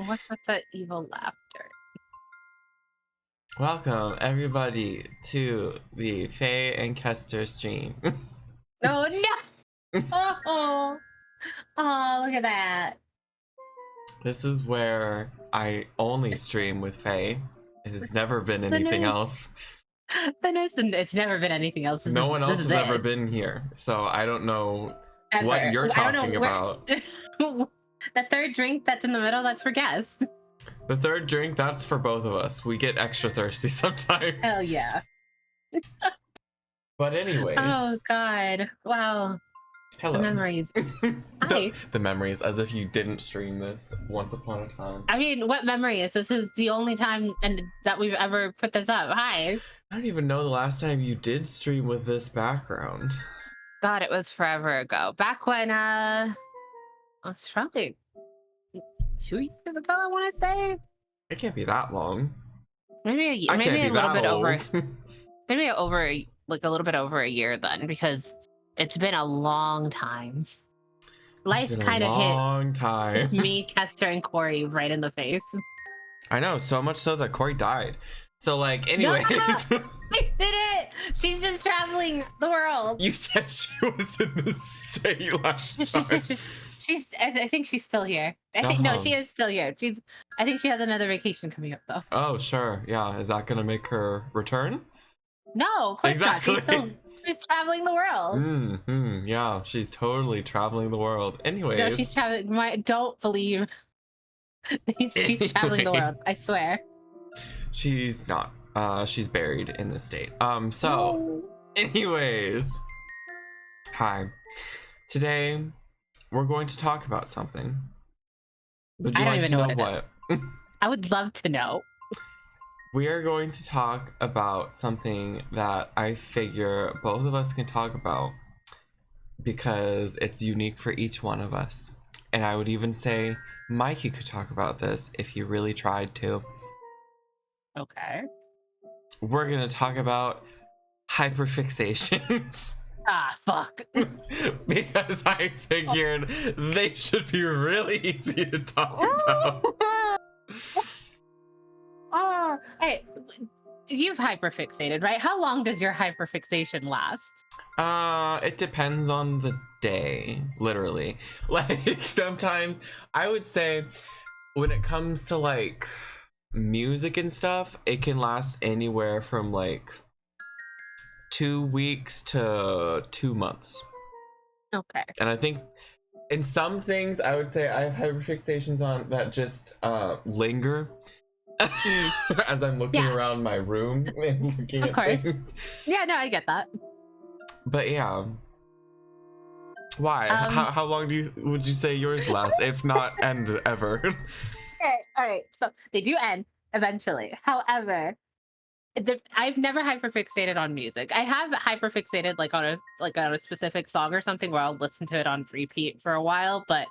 What's with the evil laughter? Welcome, everybody, to the Faye and Kester stream. Oh no! Oh, look at that. This is where I only stream with Faye. It has never been anything else. It's never been anything else. No one else has ever been here, so I don't know what you're talking about. The third drink that's in the middle, that's for guests. The third drink, that's for both of us. We get extra thirsty sometimes. Hell yeah. But anyways. Oh god. Wow. Hello. The memories. Hi. The memories, as if you didn't stream this once upon a time. I mean, what memories? This is the only time that we've ever put this up. Hi. I don't even know the last time you did stream with this background. God, it was forever ago. Back when it was probably 2 years ago, I want to say. It can't be that long. Maybe a year. Maybe a little bit over. Maybe over like a little bit over a year then, because it's been a long time. Life kind of hit me, Kester, and Corey right in the face. I know, so much so that Corey died. So, like, anyways. No, she did it! She's just traveling the world. You said she was in the state last time. I think she's still here. No, she is still here. I think she has another vacation coming up, though. Oh, sure. Yeah. Is that going to make her return? No, of course exactly. Not. She's traveling the world. Yeah, she's totally traveling the world. Anyways. No, she's traveling. Don't believe. She's traveling the world. I swear. She's not. She's buried in the state. Anyways. Hi. Today, we're going to talk about something. Would you like to know what? I would love to know. We are going to talk about something that I figure both of us can talk about because it's unique for each one of us. And I would even say Mikey could talk about this if he really tried to. Okay. We're going to talk about hyperfixations. Ah, fuck. Because I figured they should be really easy to talk about. Hey, you've hyperfixated, right? How long does your hyperfixation last? It depends on the day, literally. Like, sometimes I would say when it comes to like music and stuff, it can last anywhere from like 2 weeks to 2 months. Okay. And I think in some things I would say I have hyperfixations on that just linger. As I'm looking around my room and looking at things. Yeah, no, I get that. But yeah. Why? How long would you say yours lasts, if not end ever? All right. So they do end eventually. However, I've never hyperfixated on music. I have hyperfixated like on a specific song or something where I'll listen to it on repeat for a while. But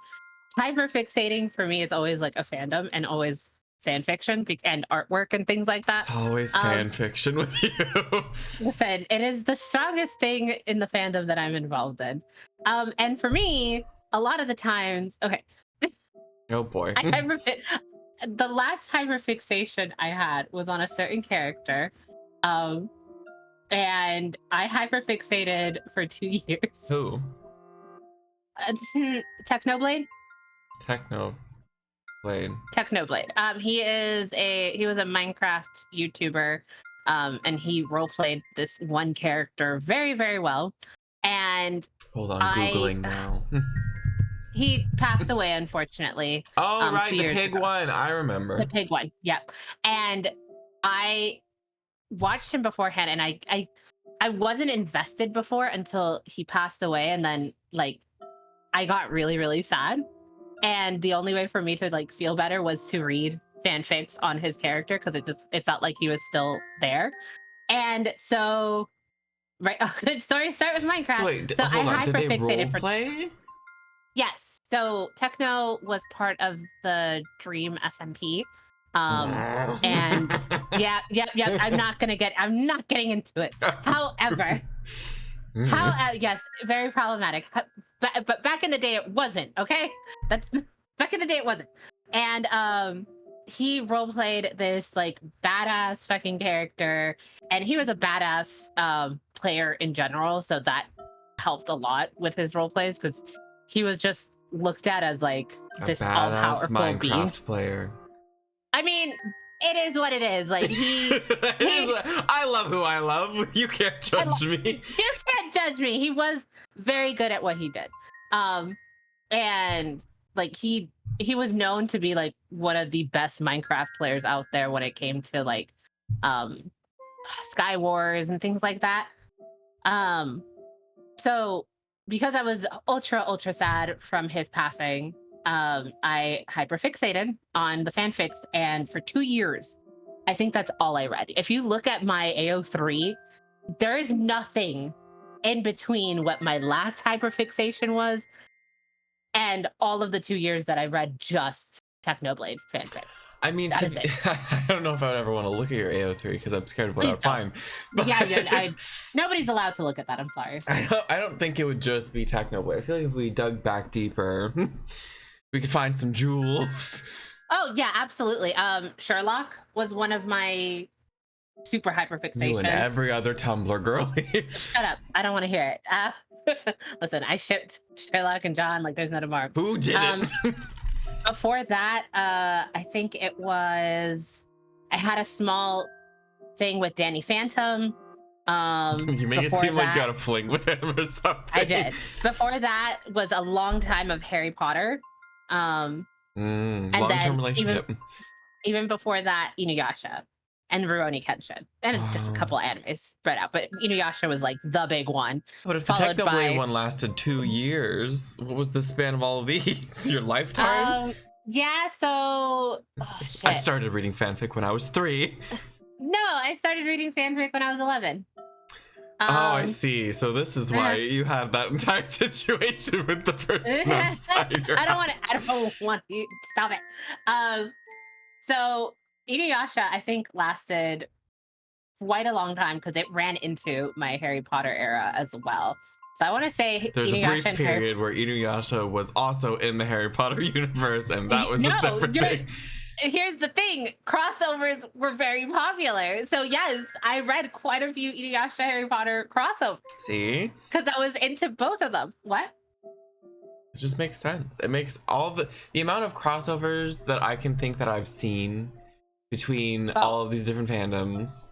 hyperfixating for me is always like a fandom and always fan fiction and artwork and things like that. It's always fan fiction with you. Listen, it is the strongest thing in the fandom that I'm involved in. And for me, a lot of the times, okay. Oh boy. The last hyperfixation I had was on a certain character. And I hyperfixated for 2 years. Who? Technoblade. Technoblade. He was a Minecraft YouTuber, and he roleplayed this one character very, very well. And hold on, Googling now. He passed away, unfortunately. Oh, right, the pig one. I remember. The pig one, yeah. And I watched him beforehand, and I wasn't invested before until he passed away, and then like I got really, really sad. And the only way for me to like feel better was to read fanfics on his character, because it felt like he was still there. And so, right, good story start with Minecraft. So wait, hold on. Did they role play? Yes. So Techno was part of the Dream SMP. And yeah. I'm not getting into it. However, yes, very problematic. But back in the day, it wasn't. Okay, back in the day, it wasn't. And he role played this like badass fucking character, and he was a badass player in general, so that helped a lot with his role plays, because he was just looked at as like this all-powerful Minecraft player. I mean, it is what it is. Like I love who I love. You can't judge me. You can't judge me. He was very good at what he did. And like he was known to be like one of the best Minecraft players out there when it came to like Sky Wars and things like that. So because I was ultra sad from his passing, I hyperfixated on the fanfics, and for 2 years, I think that's all I read. If you look at my AO3, there is nothing in between what my last hyperfixation was and all of the 2 years that I read just Technoblade fanfic. I mean, I don't know if I would ever want to look at your AO3 because I'm scared of what I would find. But yeah, nobody's allowed to look at that. I'm sorry. I don't think it would just be Technoblade. I feel like if we dug back deeper, we could find some jewels. Oh yeah, absolutely. Sherlock was one of my super hyperfixations. You and every other Tumblr girlie. Shut up! I don't want to hear it. Listen, I shipped Sherlock and John like there's no tomorrow. Who didn't? Before that, I think it was I had a small thing with Danny Phantom. You make it seem like you got a fling with him or something. I did. Before that was a long time of Harry Potter. Long-term relationship. Even before that, Inuyasha and Rurouni Kenshin, and just a couple animes spread out. But Inuyasha was like the big one. But if the Technoblade one lasted 2 years, what was the span of all of these? Your lifetime? Yeah. So shit. I started reading fanfic when I was 3. No, I started reading fanfic when I was 11. I see. So this is why you had that entire situation with the person outside your I don't want to stop it. So Inuyasha, I think, lasted quite a long time because it ran into my Harry Potter era as well. So I want to say there's Inuyasha a brief period where Inuyasha was also in the Harry Potter universe, and that was a separate thing. Here's the thing, crossovers were very popular. So yes, I read quite a few Inuyasha Harry Potter crossovers. See? Because I was into both of them. What? It just makes sense. It makes all the amount of crossovers that I can think that I've seen between all of these different fandoms.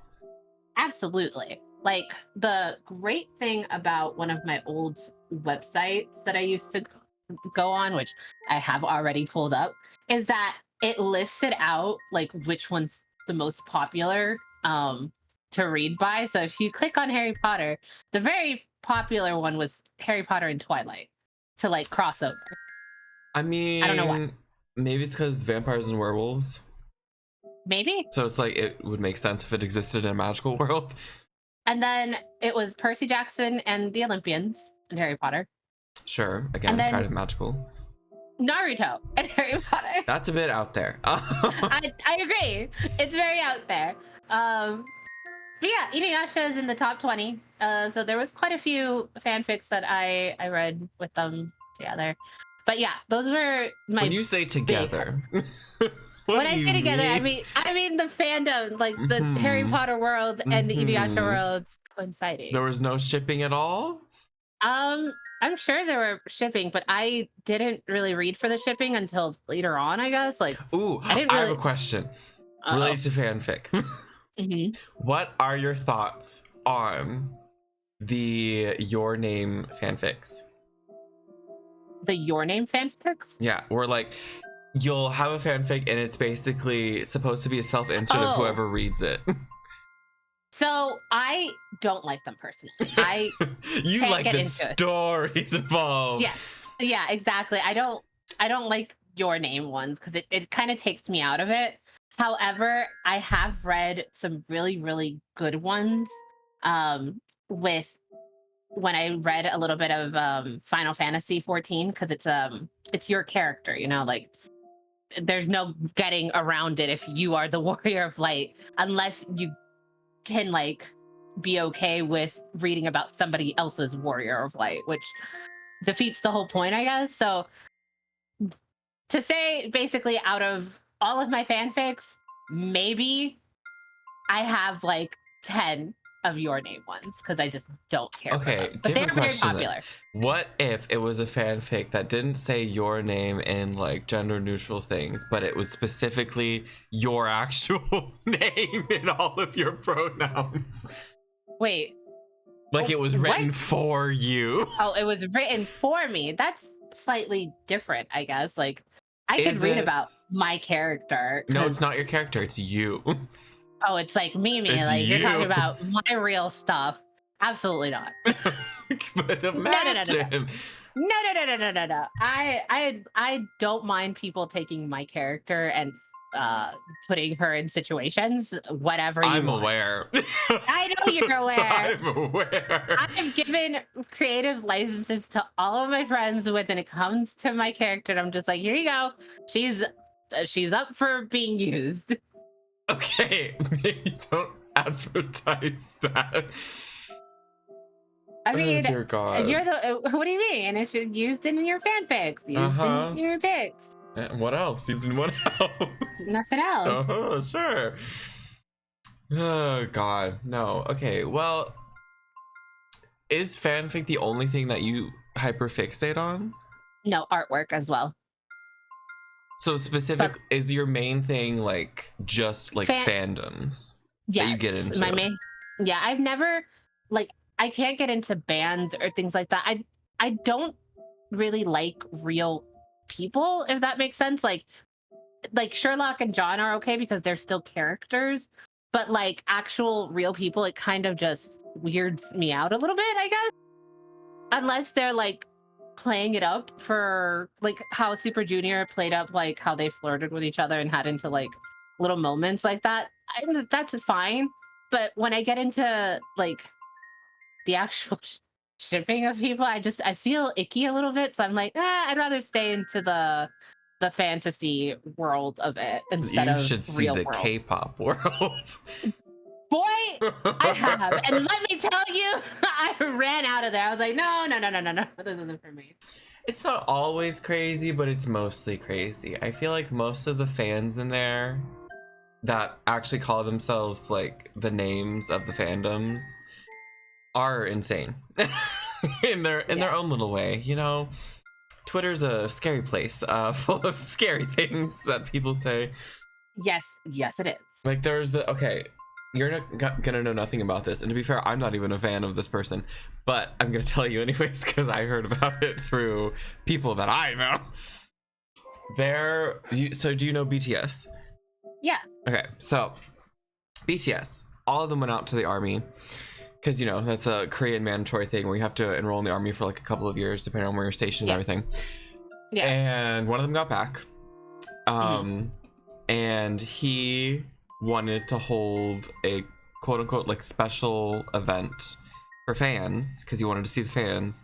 Absolutely. Like, the great thing about one of my old websites that I used to go on, which I have already pulled up, is that it listed out like which one's the most popular to read by. So if you click on Harry Potter, the very popular one was Harry Potter and Twilight to like crossover. I mean, I don't know why. Maybe it's because vampires and werewolves. Maybe. So it's like it would make sense if it existed in a magical world. And then it was Percy Jackson and the Olympians in Harry Potter. Sure. Again, kind of magical. Naruto and Harry Potter. That's a bit out there. I agree. It's very out there. But yeah, Inuyasha is in the top 20. So there was quite a few fanfics that I read with them together. But yeah, those were my. When you say together, when I say together, I mean the fandom, like the Harry Potter world and the Inuyasha worlds coinciding. There was no shipping at all. I'm sure there were shipping, but I didn't really read for the shipping until later on, I guess. Like, ooh, I have a question related to fanfic. What are your thoughts on the Your Name fanfics? The Your Name fanfics? Yeah, where like you'll have a fanfic and it's basically supposed to be a self-insert of whoever reads it. So I don't like them personally. I you like the stories involved. Yeah, exactly. I don't like Your Name ones because it kind of takes me out of it. However, I have read some really, really good ones. With when I read a little bit of Final Fantasy 14, because it's your character, you know, like there's no getting around it if you are the Warrior of Light, unless you can like be okay with reading about somebody else's Warrior of Light, which defeats the whole point, I guess. So to say basically out of all of my fanfics, maybe I have like 10 of Your Name ones because I just don't care. Okay, but they're very popular. What if it was a fanfic that didn't say your name in like gender neutral things, but it was specifically your actual name in all of your pronouns? Wait. Like it was written for you. Oh, it was written for me. That's slightly different, I guess. Like I could read about my character. No, it's not your character, it's you. Oh, it's like Mimi. It's like you're talking about my real stuff. Absolutely not. But imagine. No. I don't mind people taking my character and putting her in situations, whatever you want. I'm aware. I know you're aware. I'm aware. I've given creative licenses to all of my friends when it comes to my character. And I'm just like, here you go. She's up for being used. Okay, maybe don't advertise that. I mean, dear God. You're the. What do you mean? It's used in your fanfics, used in your pics. What else? Used in what else? Nothing else. Oh, sure. Oh God, no. Okay, well, is fanfic the only thing that you hyperfixate on? No, artwork as well. So specific, is your main thing like just like fandoms that you get into? My main. Yeah, I've never like I can't get into bands or things like that. I don't really like real people, if that makes sense. Like Sherlock and John are okay because they're still characters, but like actual real people, it kind of just weirds me out a little bit, I guess. Unless they're like playing it up for like how Super Junior played up like how they flirted with each other and had into like little moments like that. That's fine. But when I get into like the actual shipping of people, I feel icky a little bit. So I'm like, I'd rather stay into the fantasy world of it instead of real world. You should see the K-pop world. Boy, I have. And let me tell you, I ran out of there. I was like, no. This isn't for me. It's not always crazy, but it's mostly crazy. I feel like most of the fans in there that actually call themselves like the names of the fandoms are insane in their own little way. You know, Twitter's a scary place full of scary things that people say. Yes, it is. Like there's you're not gonna know nothing about this, and to be fair, I'm not even a fan of this person, but I'm gonna tell you anyways because I heard about it through people that I know. So do you know BTS? Yeah. Okay, so BTS, all of them went out to the army because, you know, that's a Korean mandatory thing where you have to enroll in the army for like a couple of years depending on where you're stationed and everything. Yeah. And one of them got back. And he wanted to hold a quote unquote like special event for fans because he wanted to see the fans.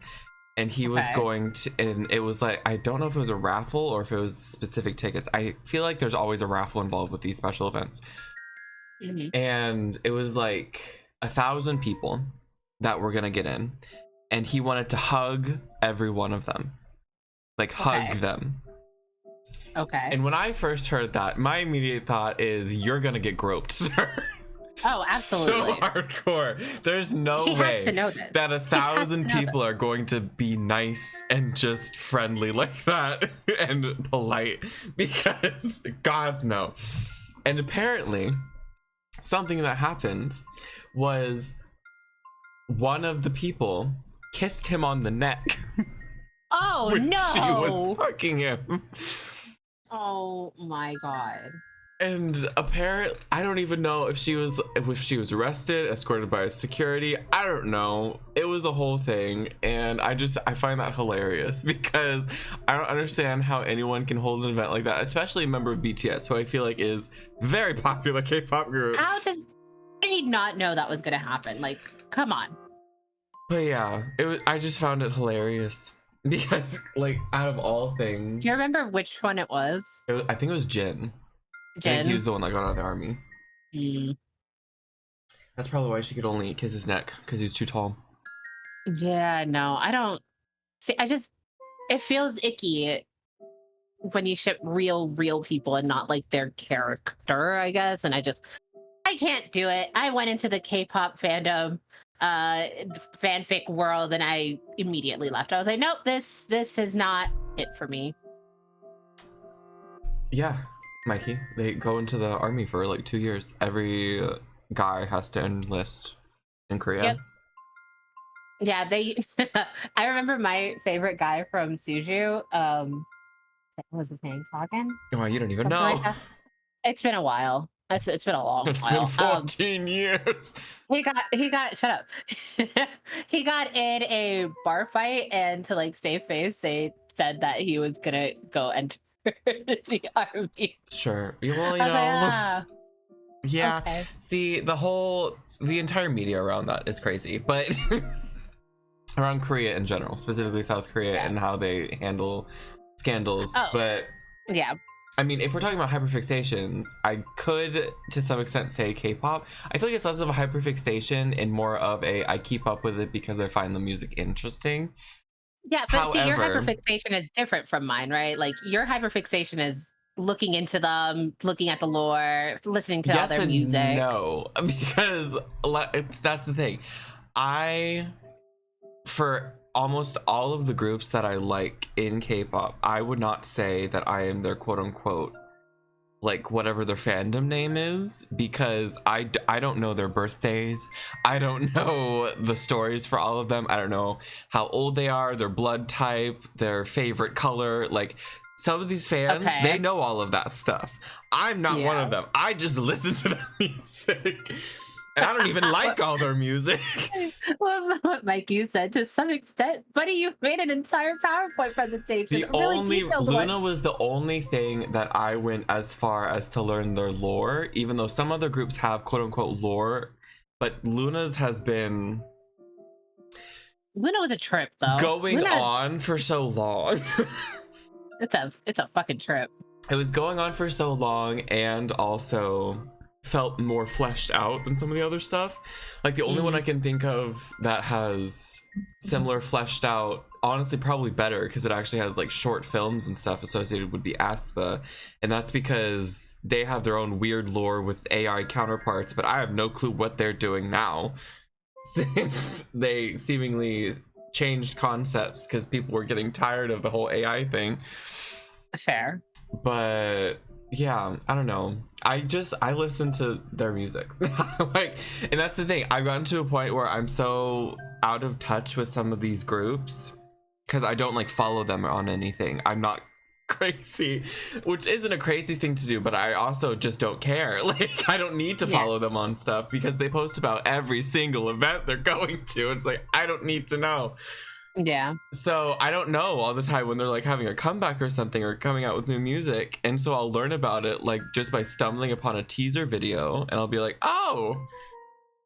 and he was going to, and it was like, I don't know if it was a raffle or if it was specific tickets. I feel like there's always a raffle involved with these special events. And it was like 1,000 people that were gonna get in, and he wanted to hug every one of them, like hug them. And when I first heard that, my immediate thought is, you're gonna get groped, sir. Oh, absolutely. So hardcore. There's no way that 1,000 people are going to be nice and just friendly like that and polite, because God, no. And apparently something that happened was one of the people kissed him on the neck. Oh, when no. she was fucking him. Oh my God. And apparently, I don't even know if she was arrested, escorted by security. I don't know. It was a whole thing, and I find that hilarious, because I don't understand how anyone can hold an event like that, especially a member of BTS, who I feel like is very popular K-pop group. How did he not know that was gonna happen? Like, come on. But yeah, I just found it hilarious, because like, out of all things. Do you remember which one it was? I think it was Jin. I think he was the one that got out of the army. That's probably why she could only kiss his neck, because he was too tall. Yeah, no, I don't see. It feels icky when you ship real people and not like their character, I guess. And I can't do it. I went into the K-pop fandom, fanfic world, and I immediately left. I was like, nope, this is not it for me. Yeah. Mikey, they go into the army for like 2 years. Every guy has to enlist in Korea. Yep. Yeah, I remember my favorite guy from Suju. What was his name? Talking? Oh, you don't even know. Like it's been a while. It's been a long while. It's been 14 years. He got shut up. He got in a bar fight, and to like save face, they said that he was gonna go enter the army. Sure. Well, you know. Yeah. Okay. See, the entire media around that is crazy, but around Korea in general, specifically South Korea, and how they handle scandals. But yeah. I mean, if we're talking about hyperfixations, I could, to some extent, say K-pop. I feel like it's less of a hyperfixation and more of I keep up with it because I find the music interesting. Yeah, but however, see, your hyperfixation is different from mine, right? Like, your hyperfixation is looking into them, looking at the lore, listening to all their music. No, because that's the thing. For almost all of the groups that I like in K-pop, I would not say that I am their quote-unquote, like, whatever their fandom name is, because I don't know their birthdays. I don't know the stories for all of them. I don't know how old they are, their blood type, their favorite color. Like, some of these fans, they know all of that stuff. I'm not one of them. I just listen to their music. And I don't even like all their music. What Mike, you said, to some extent, buddy, you made an entire PowerPoint presentation. Luna was the only thing that I went as far as to learn their lore, even though some other groups have quote unquote lore, but Luna's has been. Luna was a trip, though. Going on for so long. It's a fucking trip. It was going on for so long, and also felt more fleshed out than some of the other stuff. Like, the only one I can think of that has similar fleshed out, honestly probably better, because it actually has like short films and stuff associated, would be aespa, and that's because they have their own weird lore with AI counterparts, but I have no clue what they're doing now, since they seemingly changed concepts because people were getting tired of the whole AI thing. Fair. But yeah, I don't know. I listen to their music. Like, and that's the thing. I've gotten to a point where I'm so out of touch with some of these groups because I don't like follow them on anything. I'm not crazy, which isn't a crazy thing to do, but I also just don't care. Like, I don't need to follow them on stuff because they post about every single event they're going to. It's like, I don't need to know. Yeah. So I don't know all the time when they're like having a comeback or something or coming out with new music, and so I'll learn about it like just by stumbling upon a teaser video, and I'll be like, oh,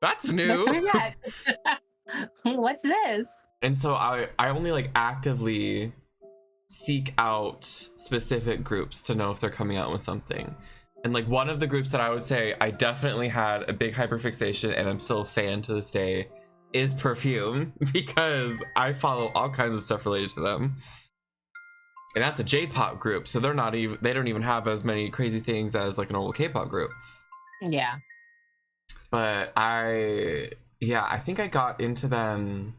that's new. What's this? And so I only like actively seek out specific groups to know if they're coming out with something. And like one of the groups that I would say I definitely had a big hyperfixation and I'm still a fan to this day is Perfume, because I follow all kinds of stuff related to them. And that's a J-pop group, so they don't even have as many crazy things as like a normal K-pop group. Yeah. But I think I got into them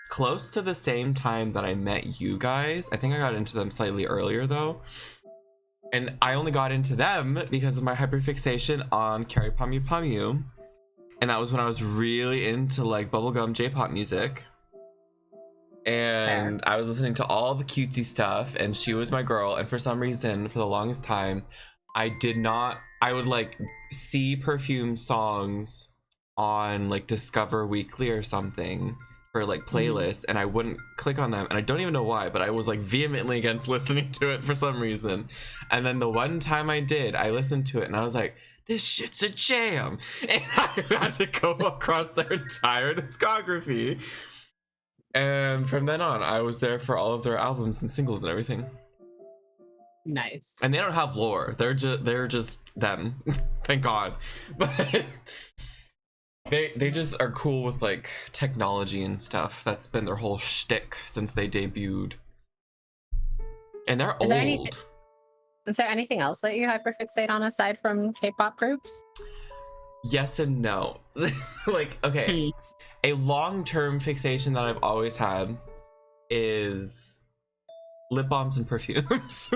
close to the same time that I met you guys. I think I got into them slightly earlier though. And I only got into them because of my hyperfixation on Carry Pamu Pamu. And that was when I was really into like bubblegum J-pop music. And I was listening to all the cutesy stuff, and she was my girl. And for some reason, for the longest time, I would like see Perfume songs on like Discover Weekly or something for like playlists, and I wouldn't click on them, and I don't even know why, but I was like vehemently against listening to it for some reason. And then the one time I did, I listened to it and I was like, this shit's a jam. And I had to go across their entire discography. And from then on, I was there for all of their albums and singles and everything. Nice. And they don't have lore. They're just them. Thank God. But they just are cool with like technology and stuff. That's been their whole shtick since they debuted. And they're old. Is there anything else that you hyperfixate on aside from K-pop groups? Yes and no. Like, okay. A long-term fixation that I've always had is lip balms and perfumes.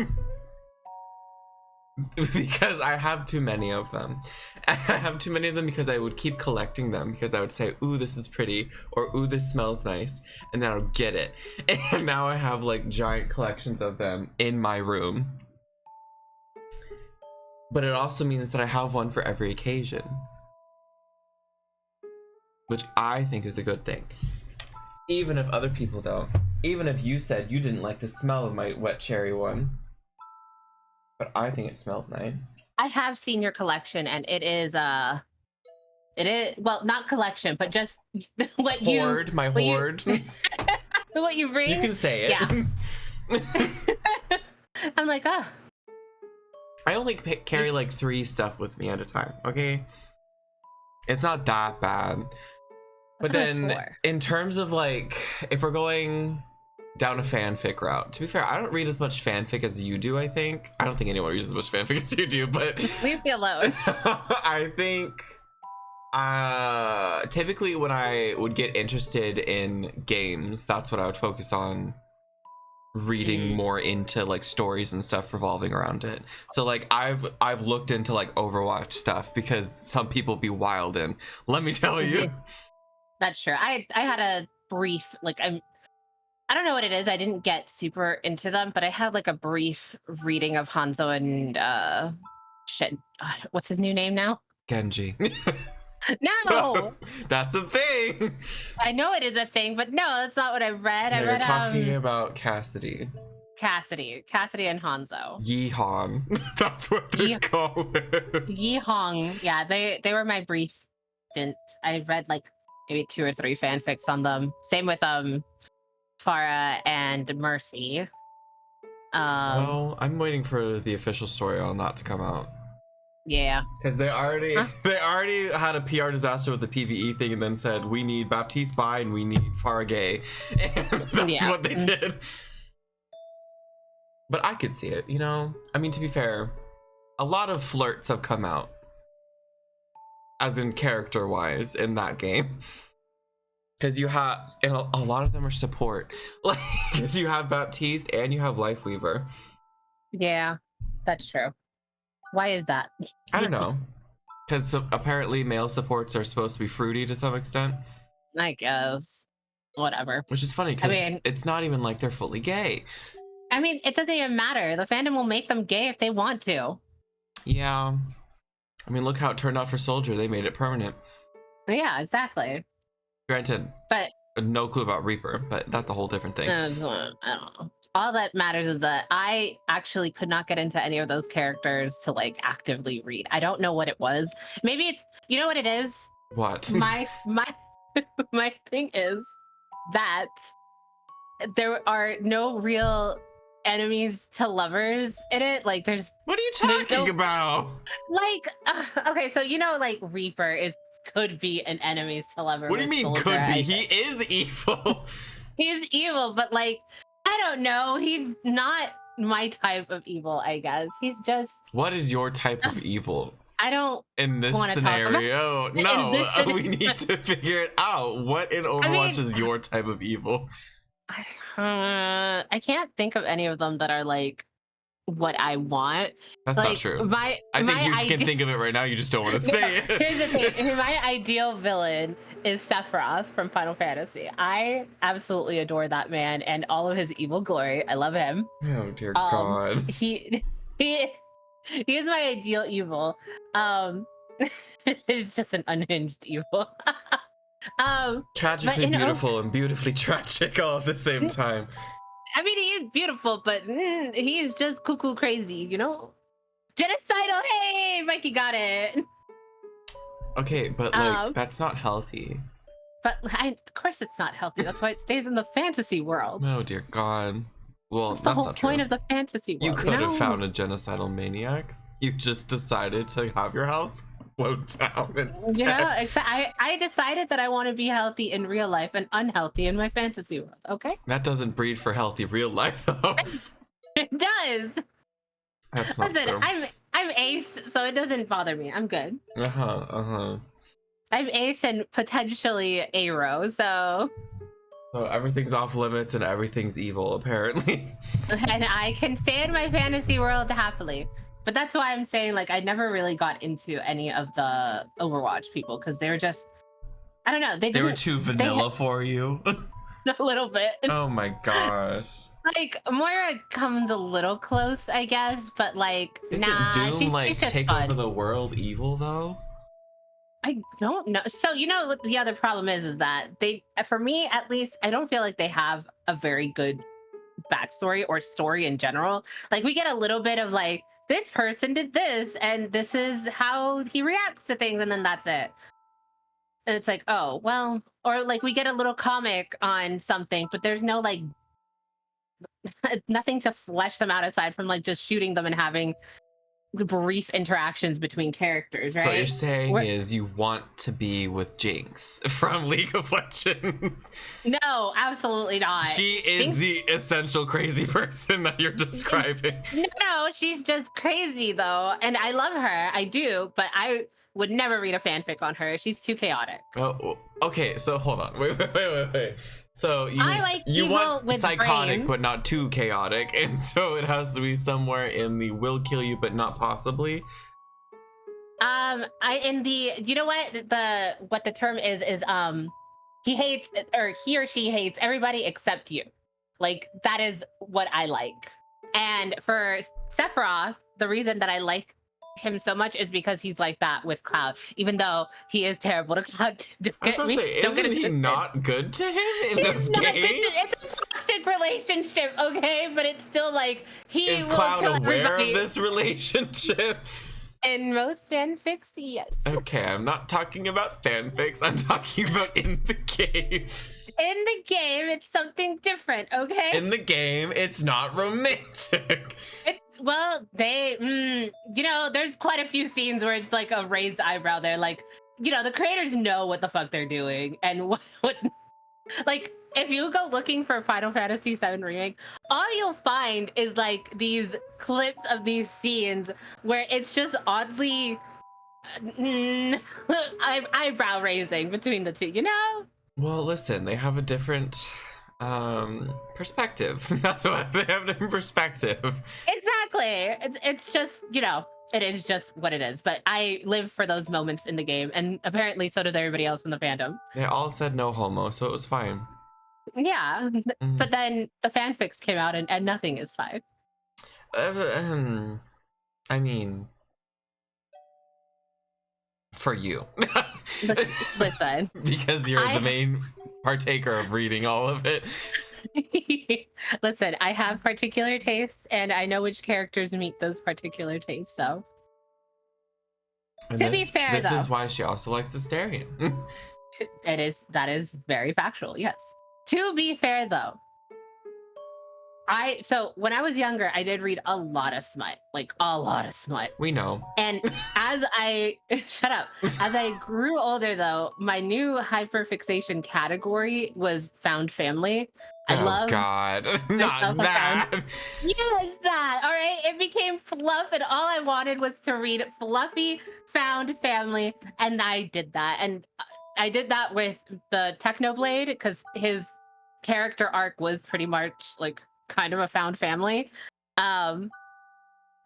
Because I have too many of them. I have too many of them because I would keep collecting them, because I would say, ooh, this is pretty, or ooh, this smells nice, and then I would get it. And now I have like giant collections of them in my room. But it also means that I have one for every occasion, which I think is a good thing. Even if other people don't. Even if you said you didn't like the smell of my wet cherry one. But I think it smelled nice. I have seen your collection, and it is well, not collection, but just what hoard, my hoard. What you read. You can say it. Yeah. I'm like, oh. I only carry like 3 stuff with me at a time, okay? It's not that bad. But then in terms of like, if we're going down a fanfic route, to be fair, I don't read as much fanfic as you do, I think. I don't think anyone reads as much fanfic as you do, but leave me alone. I think typically when I would get interested in games, that's what I would focus on reading more into, like stories and stuff revolving around it. So like I've looked into like Overwatch stuff because some people be wild in, let me tell you. That's true. I had a brief, like, I don't know what it is. I didn't get super into them, but I had like a brief reading of Hanzo and what's his new name now? Genji. No, so, that's a thing. I know it is a thing, but no, that's not what I read. I read talking about Cassidy and Hanzo. Yeehawn. That's what they call it. Yeehong. Yeah, they were my brief stint. I read like maybe 2 or 3 fanfics on them. Same with Farah and Mercy. Well, I'm waiting for the official story on that to come out. Yeah, because they already had a PR disaster with the PvE thing, and then said we need Baptiste Bai and we need Farah Gay, and that's what they did. But I could see it, you know. I mean, to be fair, a lot of flirts have come out, as in character-wise, in that game. Because you have, and a lot of them are support. Like, because you have Baptiste and you have Lifeweaver. Yeah, that's true. Why is that? I don't know. Because apparently male supports are supposed to be fruity to some extent. I guess. Whatever. Which is funny, because it's not even like they're fully gay. I mean, it doesn't even matter. The fandom will make them gay if they want to. Yeah. I mean, look how it turned out for Soldier. They made it permanent. Yeah, exactly. Granted, but no clue about Reaper, but that's a whole different thing. I don't know. All that matters is that I actually could not get into any of those characters to like actively read. I don't know what it was. Maybe it's, you know what it is? What? My my thing is that there are no real enemies to lovers in it. Like, what are you talking about? Like, okay, so like Reaper could be an enemies to lover. What do you mean Soldier, could be? He is evil. He's evil, but like, I don't know. He's not my type of evil, I guess. He's just. What is your type of evil? I don't. In this scenario, no, we need to figure it out. What in Overwatch is your type of evil? I can't think of any of them that are like what I want. That's like, not true. I think you can think of it right now. You just don't want to say it. Here's the thing. My ideal villain is Sephiroth from Final Fantasy. I absolutely adore that man and all of his evil glory. I love him. Oh dear God. He is my ideal evil. It's just an unhinged evil. Tragically beautiful and beautifully tragic all at the same time. I mean, he is beautiful, but he is just cuckoo crazy, Genocidal. Hey, Mikey got it. Okay, but like that's not healthy. But of course it's not healthy. That's why it stays in the fantasy world. Oh dear God. Well, that's the whole point of the fantasy world. You could have found a genocidal maniac. You just decided to have your house float down instead. I decided that I want to be healthy in real life and unhealthy in my fantasy world. Okay. That doesn't breed for healthy real life, though. It does. That's not true. I'm ace, so it doesn't bother me. I'm good. I'm ace and potentially Aero, so. So everything's off limits and everything's evil, apparently. And I can stay in my fantasy world happily. But that's why I'm saying, like, I never really got into any of the Overwatch people because they were just, I don't know. They were too vanilla for you. A little bit. Oh my gosh. Like, Moira comes a little close, I guess, but like, Isn't Doom like she's just take fun. over the world evil though? I don't know. So what the other problem is that for me at least, I don't feel like they have a very good backstory or story in general. Like, we get a little bit of like, this person did this and this is how he reacts to things, and then that's it. And it's like, oh well, or like we get a little comic on something, but there's no like nothing to flesh them out aside from like just shooting them and having brief interactions between characters, right? So what you're saying is you want to be with Jinx from League of Legends. No, absolutely not. She is Jinx... the essential crazy person that you're describing. No, she's just crazy though. And I love her, I do, but I would never read a fanfic on her. She's too chaotic. Oh, okay, so hold on. Wait. So you want psychotic, but not too chaotic, and so it has to be somewhere in the will kill you, but not possibly. You know what the term is he hates, or he or she hates everybody except you. Like, that is what I like. And for Sephiroth, the reason that I like him so much is because he's like that with Cloud, even though he is terrible to Cloud. Isn't he not good to him in those games? It's a toxic relationship, okay? But it's still like is Cloud aware of this relationship? In most fanfics, yes. Okay, I'm not talking about fanfics. I'm talking about in the game. In the game, it's something different, okay? In the game, it's not romantic. Well, there's quite a few scenes where it's like a raised eyebrow there. Like, the creators know what the fuck they're doing. And what like, if you go looking for Final Fantasy VII Remake, all you'll find is like these clips of these scenes where it's just oddly eyebrow raising between the two, Well, listen, they have a different perspective. That's what they have, a different perspective. Exactly. It's just, it is just what it is. But I live for those moments in the game, and apparently so does everybody else in the fandom. They all said no homo, so it was fine. Yeah, but then the fanfics came out and nothing is fine. I mean, for you. Listen. Because you're the main partaker of reading all of it. Listen, I have particular tastes, and I know which characters meet those particular tastes, so. And to be fair, this is why she also likes Asterion. That is very factual, yes. To be fair, though, so when I was younger, I did read a lot of smut, like a lot of smut. We know. And as I shut up, as I grew older, though, my new hyperfixation category was found family. I love God, not that. Yes, that. All right, it became fluff, and all I wanted was to read fluffy found family, and I did that. And I did that with the Technoblade because his character arc was pretty much like kind of a found family. And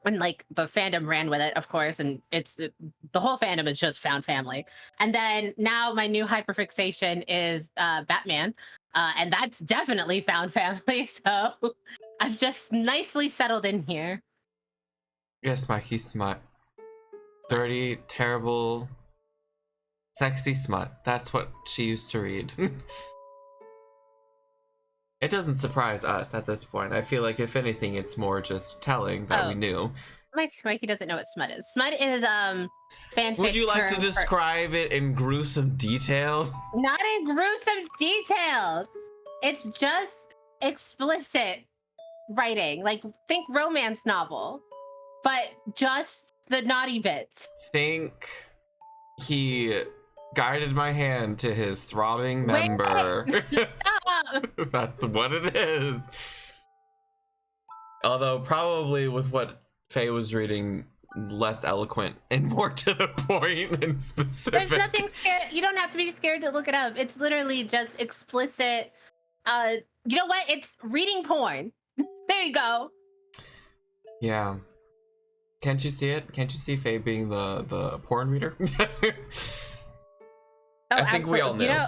like the fandom ran with it, of course, and the whole fandom is just found family. And then now my new hyperfixation is Batman, and that's definitely found family. So I've just nicely settled in here. Yes, Mikey, smut. Dirty, terrible, sexy smut. That's what she used to read. It doesn't surprise us at this point. I feel like if anything, it's more just telling that we knew. Mikey doesn't know what smut is. Smut is fanfic. Would you like to describe it in gruesome detail? Not in gruesome detail. It's just explicit writing. Like think romance novel, but just the naughty bits. Think he guided my hand to his throbbing member. Stop. That's what it is. Although probably with what Faye was reading, less eloquent and more to the point and specific. There's nothing scared. You don't have to be scared to look it up. It's literally just explicit. You know what? It's reading porn. There you go. Yeah. Can't you see it? Can't you see Faye being the porn reader? I think we all know.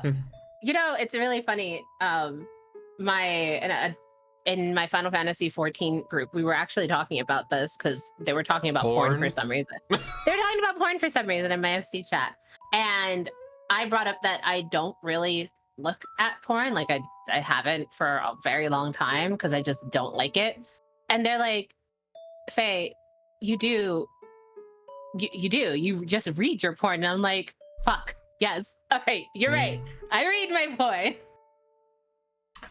You know, it's really funny. In my Final Fantasy 14 group, we were actually talking about this because they were talking about porn for some reason. They were talking about porn for some reason in my FC chat, and I brought up that I don't really look at porn. Like I haven't for a very long time because I just don't like it. And they're like, Faye, you do. You just read your porn, and I'm like, fuck. Yes. All right. You're right. I read my porn.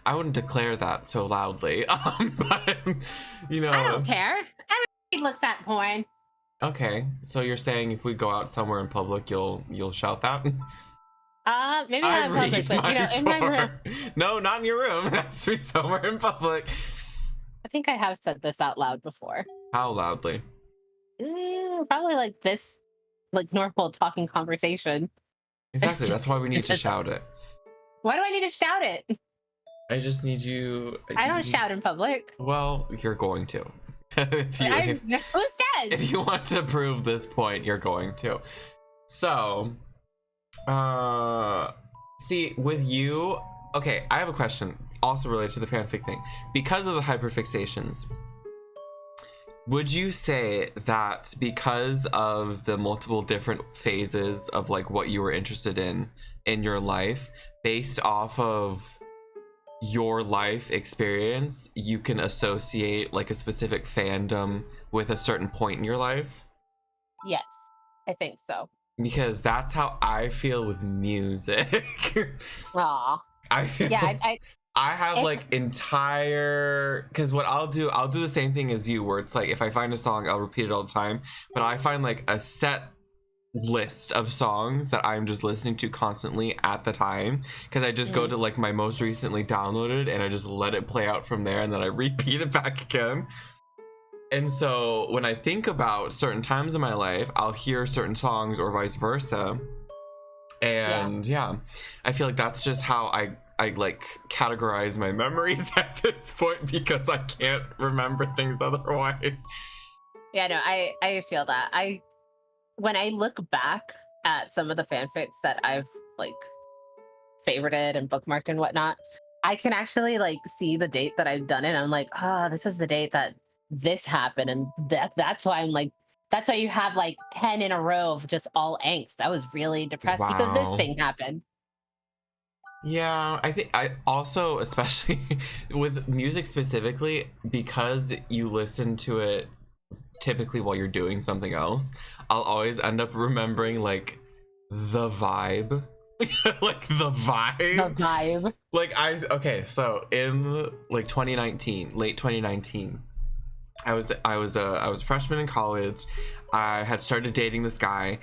I wouldn't declare that so loudly. But, you know. I don't care. Everybody looks at porn. Okay. So you're saying if we go out somewhere in public, you'll shout that? Maybe not in public, but you know, in my room. No, not in your room. It has to be somewhere in public. I think I have said this out loud before. How loudly? Probably like this, like normal talking conversation. Exactly. That's why we need to shout it. Why do I need to shout it? I just need you. I don't shout in public. Well, you're going to. Who says? If you want to prove this point, you're going to. So, see, with you, okay, I have a question also related to the fanfic thing. Because of the hyperfixations, would you say that because of the multiple different phases of like what you were interested in your life, based off of your life experience, you can associate like a specific fandom with a certain point in your life? Yes, I think so. Because that's how I feel with music. Aw. I feel I have like entire, because what I'll do the same thing as you, where it's like if I find a song, I'll repeat it all the time, but I find like a set list of songs that I'm just listening to constantly at the time, because I just go to like my most recently downloaded and I just let it play out from there, and then I repeat it back again. And so when I think about certain times in my life, I'll hear certain songs or vice versa, and yeah I feel like that's just how I like categorize my memories at this point, because I can't remember things otherwise. Yeah, no, I feel that. When I look back at some of the fanfics that I've like favorited and bookmarked and whatnot, I can actually like see the date that I've done it. I'm like, this is the date that this happened, and that's why I'm like, that's why you have like 10 in a row of just all angst. I was really depressed because this thing happened. Yeah, I think I also, especially with music specifically, because you listen to it typically while you're doing something else, I'll always end up remembering like the vibe Like the vibe. The vibe. Like okay, so in like 2019, late 2019, I was a freshman in college. I had started dating this guy,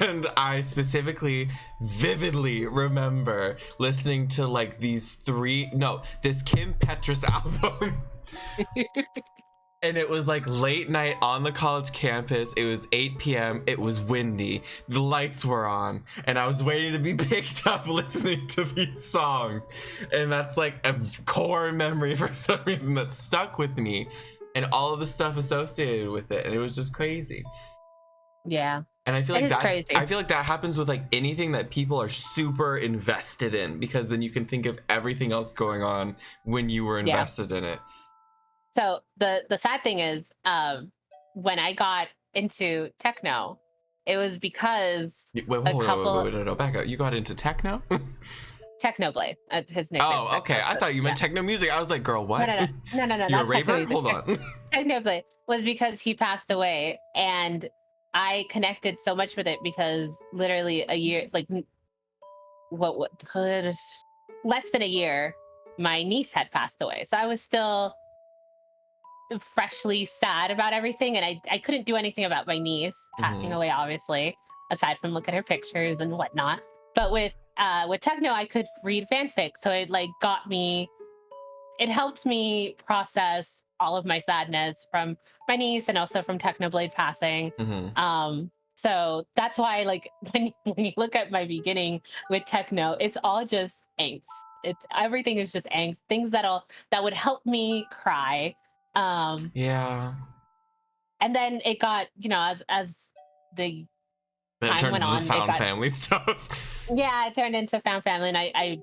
and I specifically vividly remember listening to like this Kim Petras album. And it was like late night on the college campus. It was 8 p.m. It was windy. The lights were on. And I was waiting to be picked up listening to these songs. And that's like a core memory for some reason that stuck with me. And all of the stuff associated with it. And it was just crazy. Yeah. And I feel like that happens with like anything that people are super invested in. Because then you can think of everything else going on when you were invested in it. So the sad thing is, when I got into techno, it was because wait, back up. You got into techno? Technoblade, his nickname. Oh, okay. I thought you meant techno music. I was like, girl, what? No. You're a raver? Hold on. Technoblade was because he passed away, and I connected so much with it because literally a year, like less than a year, my niece had passed away. So I was still freshly sad about everything, and I couldn't do anything about my niece passing away, obviously, aside from look at her pictures and whatnot. But with techno, I could read fanfic, so it like it helped me process all of my sadness from my niece and also from Technoblade passing. So that's why, like, when you look at my beginning with techno, it's all just angst. Everything is just angst, things that would help me cry. Yeah. And then it got, as the time went on, found family stuff. Yeah, it turned into found family, and I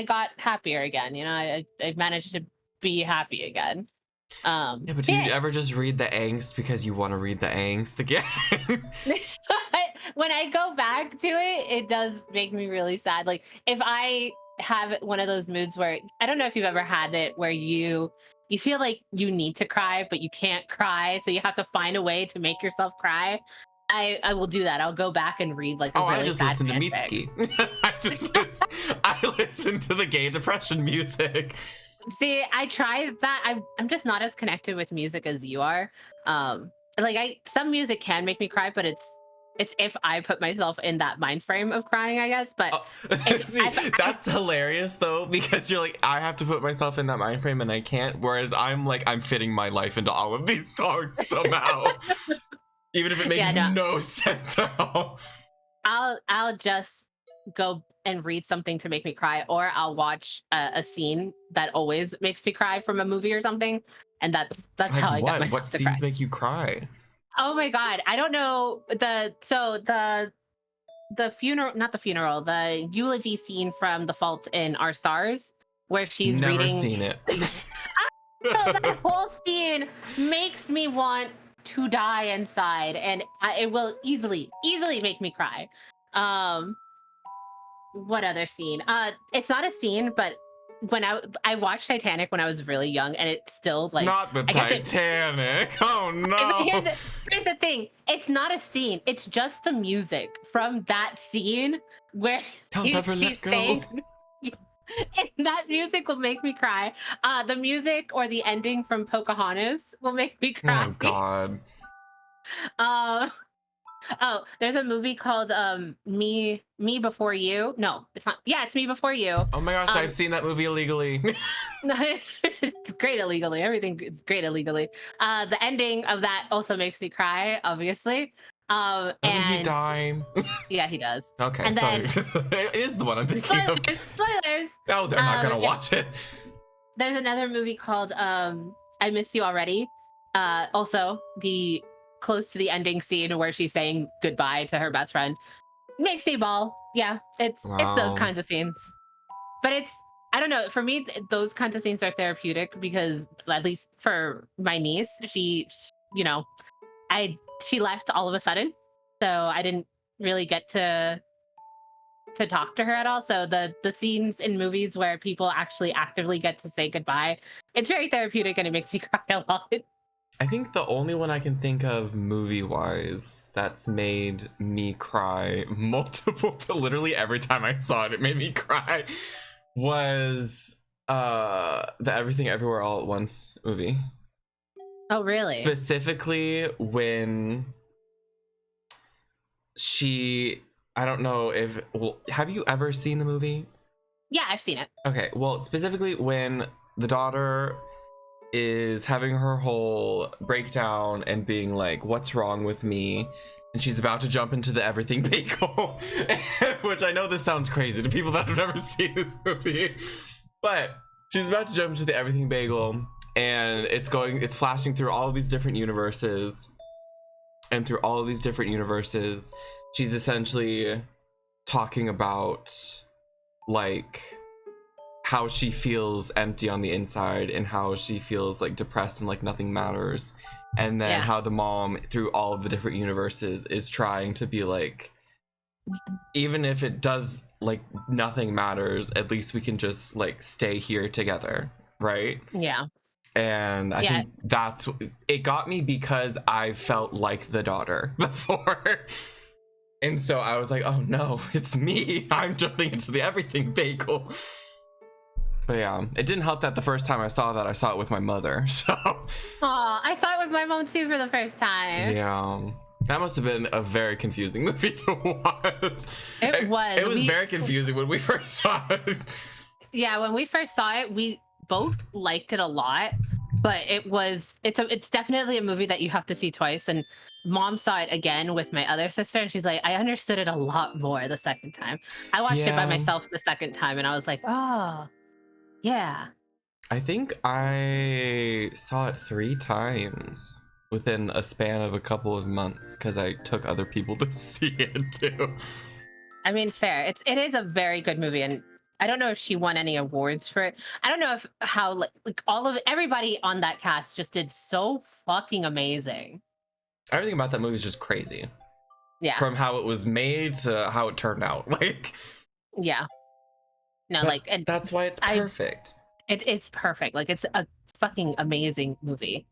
got happier again. I managed to be happy again. Yeah, but do you ever just read the angst because you want to read the angst again? When I go back to it, it does make me really sad. Like, if I have one of those moods where, I don't know if you've ever had it, where you feel like you need to cry, but you can't cry, so you have to find a way to make yourself cry. I will do that. I'll go back and read like a really I just sad listen to fanfic. Mitski. I listen to the gay depression music. See, I tried that. I'm just not as connected with music as you are. Some music can make me cry, but it's if I put myself in that mind frame of crying, I guess. But that's hilarious though, because you're like, I have to put myself in that mind frame and I can't. Whereas I'm like, I'm fitting my life into all of these songs somehow, even if it makes no sense at all. I'll just go and read something to make me cry, or I'll watch a scene that always makes me cry from a movie or something, and that's like how I get myself What to scenes cry. make you cry? Oh my god, I don't know. The funeral, not the funeral, the eulogy scene from The Fault in Our Stars, where she's Never reading. Seen it. So that whole scene makes me want to die inside, and it will easily make me cry. What other scene? It's not a scene, but when I watched Titanic when I was really young, and it's still like, not the Titanic. Oh no! Here's the thing. It's not a scene. It's just the music from that scene where she's saying. And that music will make me cry. The music or the ending from Pocahontas will make me cry. Oh God. Oh, there's a movie called Me Before You. No, it's not. Yeah, it's Me Before You. Oh my gosh, I've seen that movie illegally. It's great illegally. Everything is great illegally. The ending of that also makes me cry, obviously. Doesn't he die? Yeah, he does. Okay, and sorry. It is the one I'm thinking of. Spoilers. Oh, they're not gonna watch it. There's another movie called I Miss You Already. Also, the close to the ending scene where she's saying goodbye to her best friend makes me bawl. Yeah, it's those kinds of scenes. But I don't know, for me those kinds of scenes are therapeutic, because at least for my niece, she left all of a sudden, so I didn't really get to talk to her at all. So the scenes in movies where people actually actively get to say goodbye, it's very therapeutic, and it makes you cry a lot. I think the only one I can think of movie-wise that's made me cry multiple to literally every time I saw it, it made me cry was the Everything Everywhere All at Once movie. Oh, really? Specifically when I don't know if, well, have you ever seen the movie? Yeah, I've seen it. Okay, well, specifically when the daughter is having her whole breakdown and being like, what's wrong with me? And she's about to jump into the Everything Bagel, which I know this sounds crazy to people that have never seen this movie, but she's about to jump into the Everything Bagel, and it's flashing through all of these different universes, and through all of these different universes, she's essentially talking about like how she feels empty on the inside and how she feels like depressed and like nothing matters, and then how the mom through all of the different universes is trying to be like, even if it does like nothing matters, at least we can just like stay here together, right? Yeah. And I think that's it got me because I felt like the daughter before. And so I was like, oh no, it's me. I'm jumping into the Everything Bagel. But yeah, it didn't help that the first time I saw it with my mother. So I saw it with my mom too for the first time. Yeah. That must have been a very confusing movie to watch. It was. It was very confusing when we first saw it. Yeah, when we first saw it, we both liked it a lot, but it's definitely a movie that you have to see twice. And mom saw it again with my other sister, and she's like, I understood it a lot more the second time. I watched it by myself the second time, and I was like, oh, yeah. I think I saw it 3 times within a span of a couple of months because I took other people to see it too. I mean, fair. It is a very good movie, and I don't know if she won any awards for it. I don't know how everybody on that cast just did so fucking amazing. Everything about that movie is just crazy. Yeah. From how it was made to how it turned out. Like. Yeah. No, but like, and that's why it's perfect. It's perfect. Like, it's a fucking amazing movie.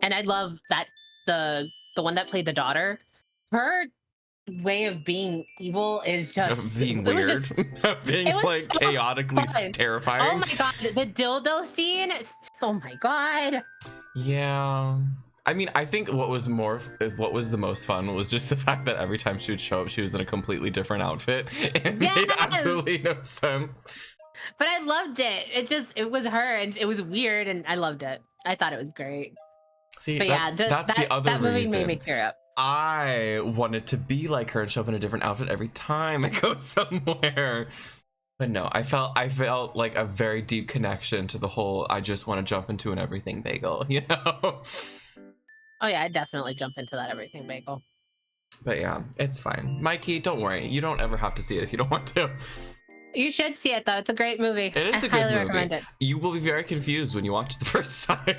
And I love that the one that played the daughter, her way of being evil is just being weird. Being like so chaotically terrifying. Oh my god, the dildo scene. Oh my god. Yeah. I mean, I think what was the most fun was just the fact that every time she would show up, she was in a completely different outfit. It made absolutely no sense. But I loved it. It was her, and it was weird, and I loved it. I thought it was great. See, but that's the other that movie reason. made me tear up. I wanted to be like her and show up in a different outfit every time I go somewhere. But no, I felt like a very deep connection to the whole I just want to jump into an Everything Bagel, you know? Oh yeah, I'd definitely jump into that Everything Bagel. But yeah, it's fine. Mikey, don't worry. You don't ever have to see it if you don't want to. You should see it though. It's a great movie. It is a good movie. Recommend it. You will be very confused when you watch it the first time.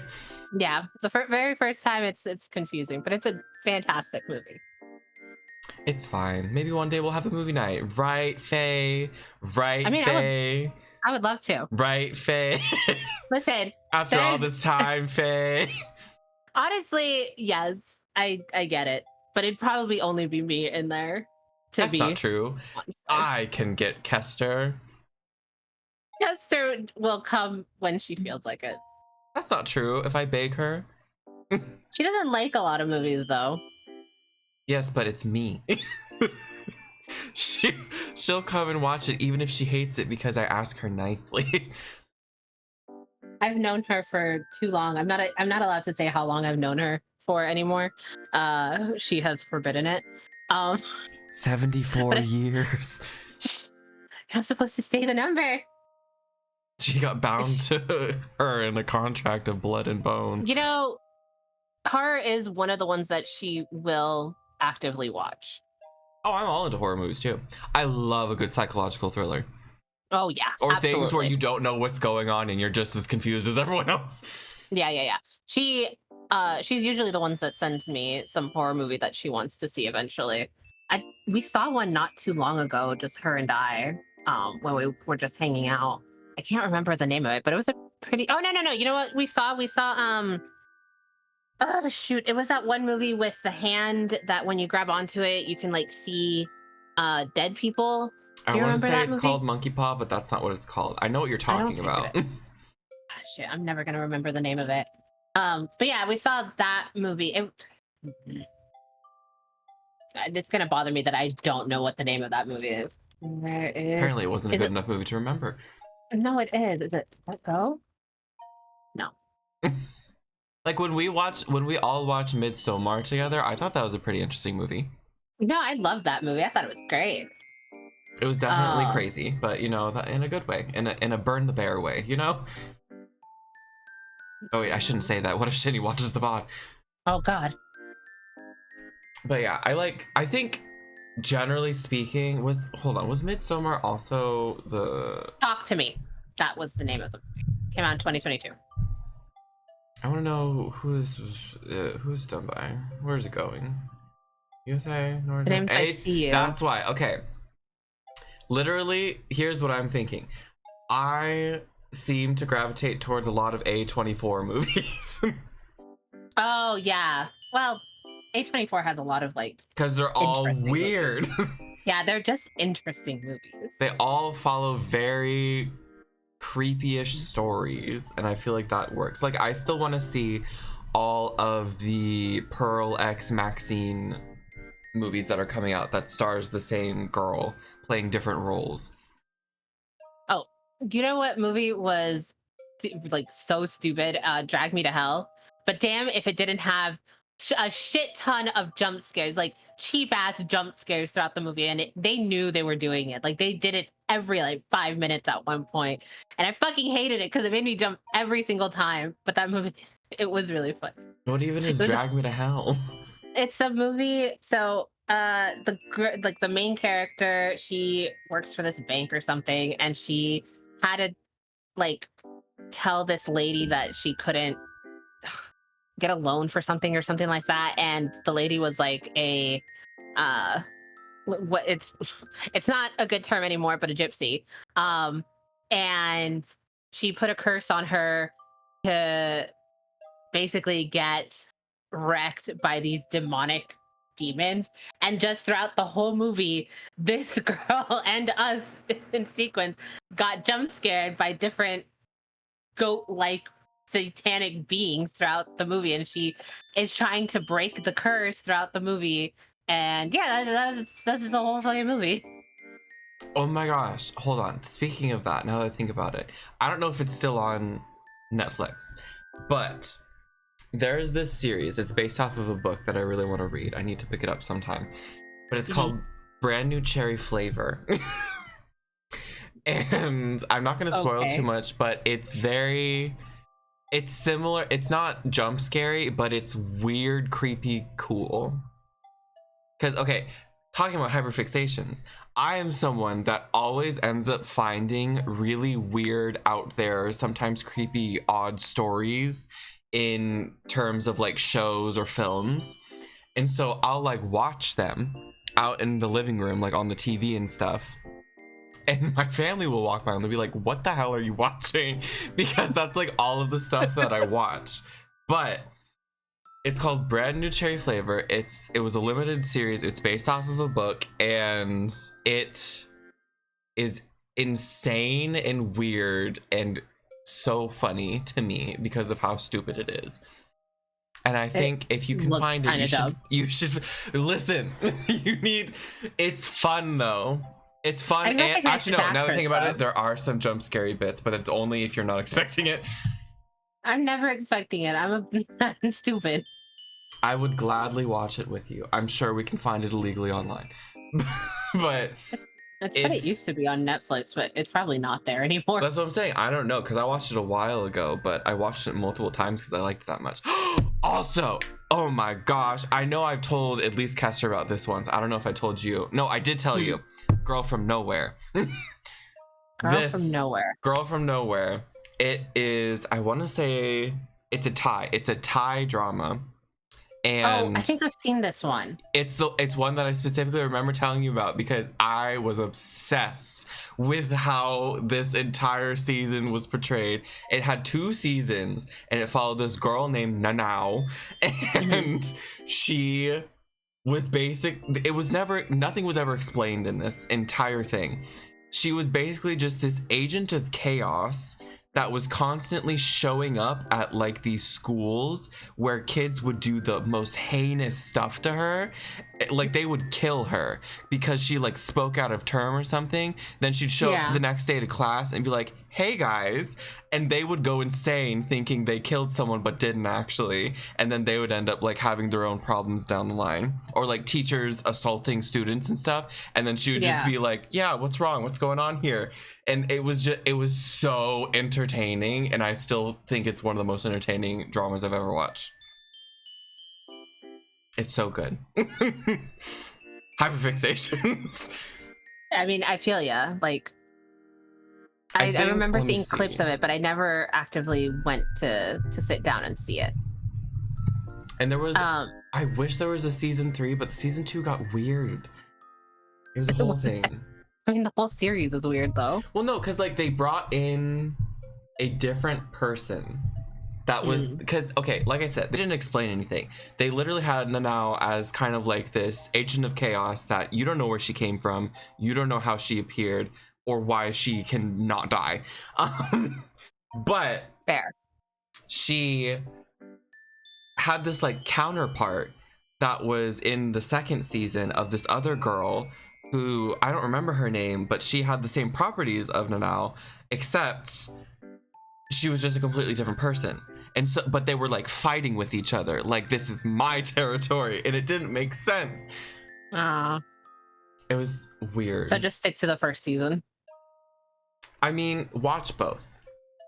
Yeah, the very first time it's confusing, but it's a fantastic movie. It's fine. Maybe one day we'll have a movie night. Right, Faye? Right, Faye? I would love to. Right, Faye? Listen. After all this time, Faye? Honestly, yes. I get it. But it'd probably only be me in there. That's not true. I can get Kester. Kester will come when she feels like it. That's not true. If I beg her. She doesn't like a lot of movies, though. Yes, but it's me. She'll come and watch it even if she hates it because I ask her nicely. I've known her for too long. I'm not allowed to say how long I've known her for anymore. She has forbidden it. 74 years. You're not supposed to say the number. She got bound to her in a contract of blood and bone. You know, horror is one of the ones that she will actively watch. Oh, I'm all into horror movies too. I love a good psychological thriller. Oh yeah, or absolutely. Things where you don't know what's going on and you're just as confused as everyone else. Yeah. She's usually the ones that sends me some horror movie that she wants to see eventually. We saw one not too long ago, just her and I, when we were just hanging out. I can't remember the name of it, but it was a pretty. Oh no! You know what we saw? We saw Oh shoot! It was that one movie with the hand that when you grab onto it, you can like see dead people. I Do you want to remember say that it's movie? called Monkey Paw, but that's not what it's called. I know what you're I don't talking think it about. is. Ah, shit, I'm never gonna remember the name of it. But yeah, we saw that movie. It's gonna bother me that I don't know what the name of that movie is. There is. Apparently, it wasn't a Is good it? enough movie to remember. No, it is. Is it Let Go? No. Like when we all watched Midsommar together, I thought that was a pretty interesting movie. No, I loved that movie. I thought it was great. It was definitely Um. crazy, but you know, that in a good way, in a burn the bear way, you know. Oh wait, I shouldn't say that. What if Shinny watches the VOD? Oh God. But yeah, I think generally speaking, was Midsommar also the? Talk to Me. That was the name of the movie. Came out in 2022. I want to know who's done by. Where's it going? USA, Northern. The name's I See You. That's why. Okay. Literally, here's what I'm thinking. I seem to gravitate towards a lot of A24 movies. Oh yeah. Well, A24 has a lot of like. Because they're all weird. Yeah, they're just interesting movies. They all follow very creepy-ish stories, and I feel like that works. Like, I still want to see all of the Pearl X Maxine movies that are coming out that stars the same girl playing different roles. Oh, do you know what movie was like so stupid? Drag Me to Hell. But damn if it didn't have a shit ton of jump scares, like cheap ass jump scares throughout the movie, and they knew they were doing it. Like they did it every like 5 minutes at one point, and I fucking hated it because it made me jump every single time. But that movie, it was really fun. What even is Drag Me to Hell? It's a movie. So the main character, she works for this bank or something, and she had to like tell this lady that she couldn't get a loan for something or something like that, and the lady was like a what it's not a good term anymore, but a gypsy. And she put a curse on her to basically get wrecked by these demonic demons. And just throughout the whole movie, this girl and us in sequence got jump scared by different goat-like satanic beings throughout the movie, and she is trying to break the curse throughout the movie. And yeah, that's the whole fucking movie. Oh my gosh, hold on. Speaking of that, now that I think about it, I don't know if it's still on Netflix, but there's this series. It's based off of a book that I really want to read. I need to pick it up sometime, but it's called Brand New Cherry Flavor. And I'm not going to spoil too much, but it's similar. It's not jump scary, but it's weird, creepy, cool. Because, okay, talking about hyperfixations, I am someone that always ends up finding really weird, out there, sometimes creepy, odd stories in terms of like shows or films. And so I'll like watch them out in the living room, like on the TV and stuff. And my family will walk by and they'll be like, what the hell are you watching? Because that's like all of the stuff that I watch. But it's called Brand New Cherry Flavor. It was a limited series. It's based off of a book, and it is insane and weird and so funny to me because of how stupid it is. And I think if you can find it, you should listen. It's fun though. It's fun, and actually no, now that I think about it, there are some jump scary bits, but it's only if you're not expecting it. I'm never expecting it. I'm stupid. I would gladly watch it with you. I'm sure we can find it illegally online. But it's what it used to be on Netflix, but it's probably not there anymore. That's what I'm saying. I don't know, because I watched it a while ago, but I watched it multiple times because I liked it that much. Also, oh my gosh, I know I've told at least Kester about this once. I don't know if I told you. No, I did tell you. Girl from Nowhere. Girl from Nowhere. It is, I want to say, it's a Thai drama. And I think I've seen this one. It's one that I specifically remember telling you about because I was obsessed with how this entire season was portrayed. It had 2 seasons and it followed this girl named Nanao, and she was nothing was ever explained in this entire thing. She was basically just this agent of chaos that was constantly showing up at like these schools where kids would do the most heinous stuff to her. Like they would kill her because she like spoke out of term or something. Then she'd show up the next day to class and be like, hey guys, and they would go insane thinking they killed someone but didn't actually, and then they would end up like having their own problems down the line, or like teachers assaulting students and stuff, and then she would just be like, yeah, what's wrong, what's going on here? And it was so entertaining, and I still think it's one of the most entertaining dramas I've ever watched. It's so good. Hyperfixations. I mean, I feel ya. Like, I remember seeing clips of it, but I never actively went to sit down and see it. And there was, I wish there was a season 3, but the season 2 got weird. It was a whole thing. I mean, the whole series is weird, though. Well, no, because like they brought in a different person. That was because, okay, like I said, they didn't explain anything. They literally had Nanao as kind of like this agent of chaos that you don't know where she came from, you don't know how she appeared, or why she can not die. But fair. She had this like counterpart that was in the second season of this other girl who I don't remember her name, but she had the same properties of Nanao, except she was just a completely different person. And so, but they were like fighting with each other, like this is my territory, and it didn't make sense. It was weird. So just stick to the first season. I mean, watch both,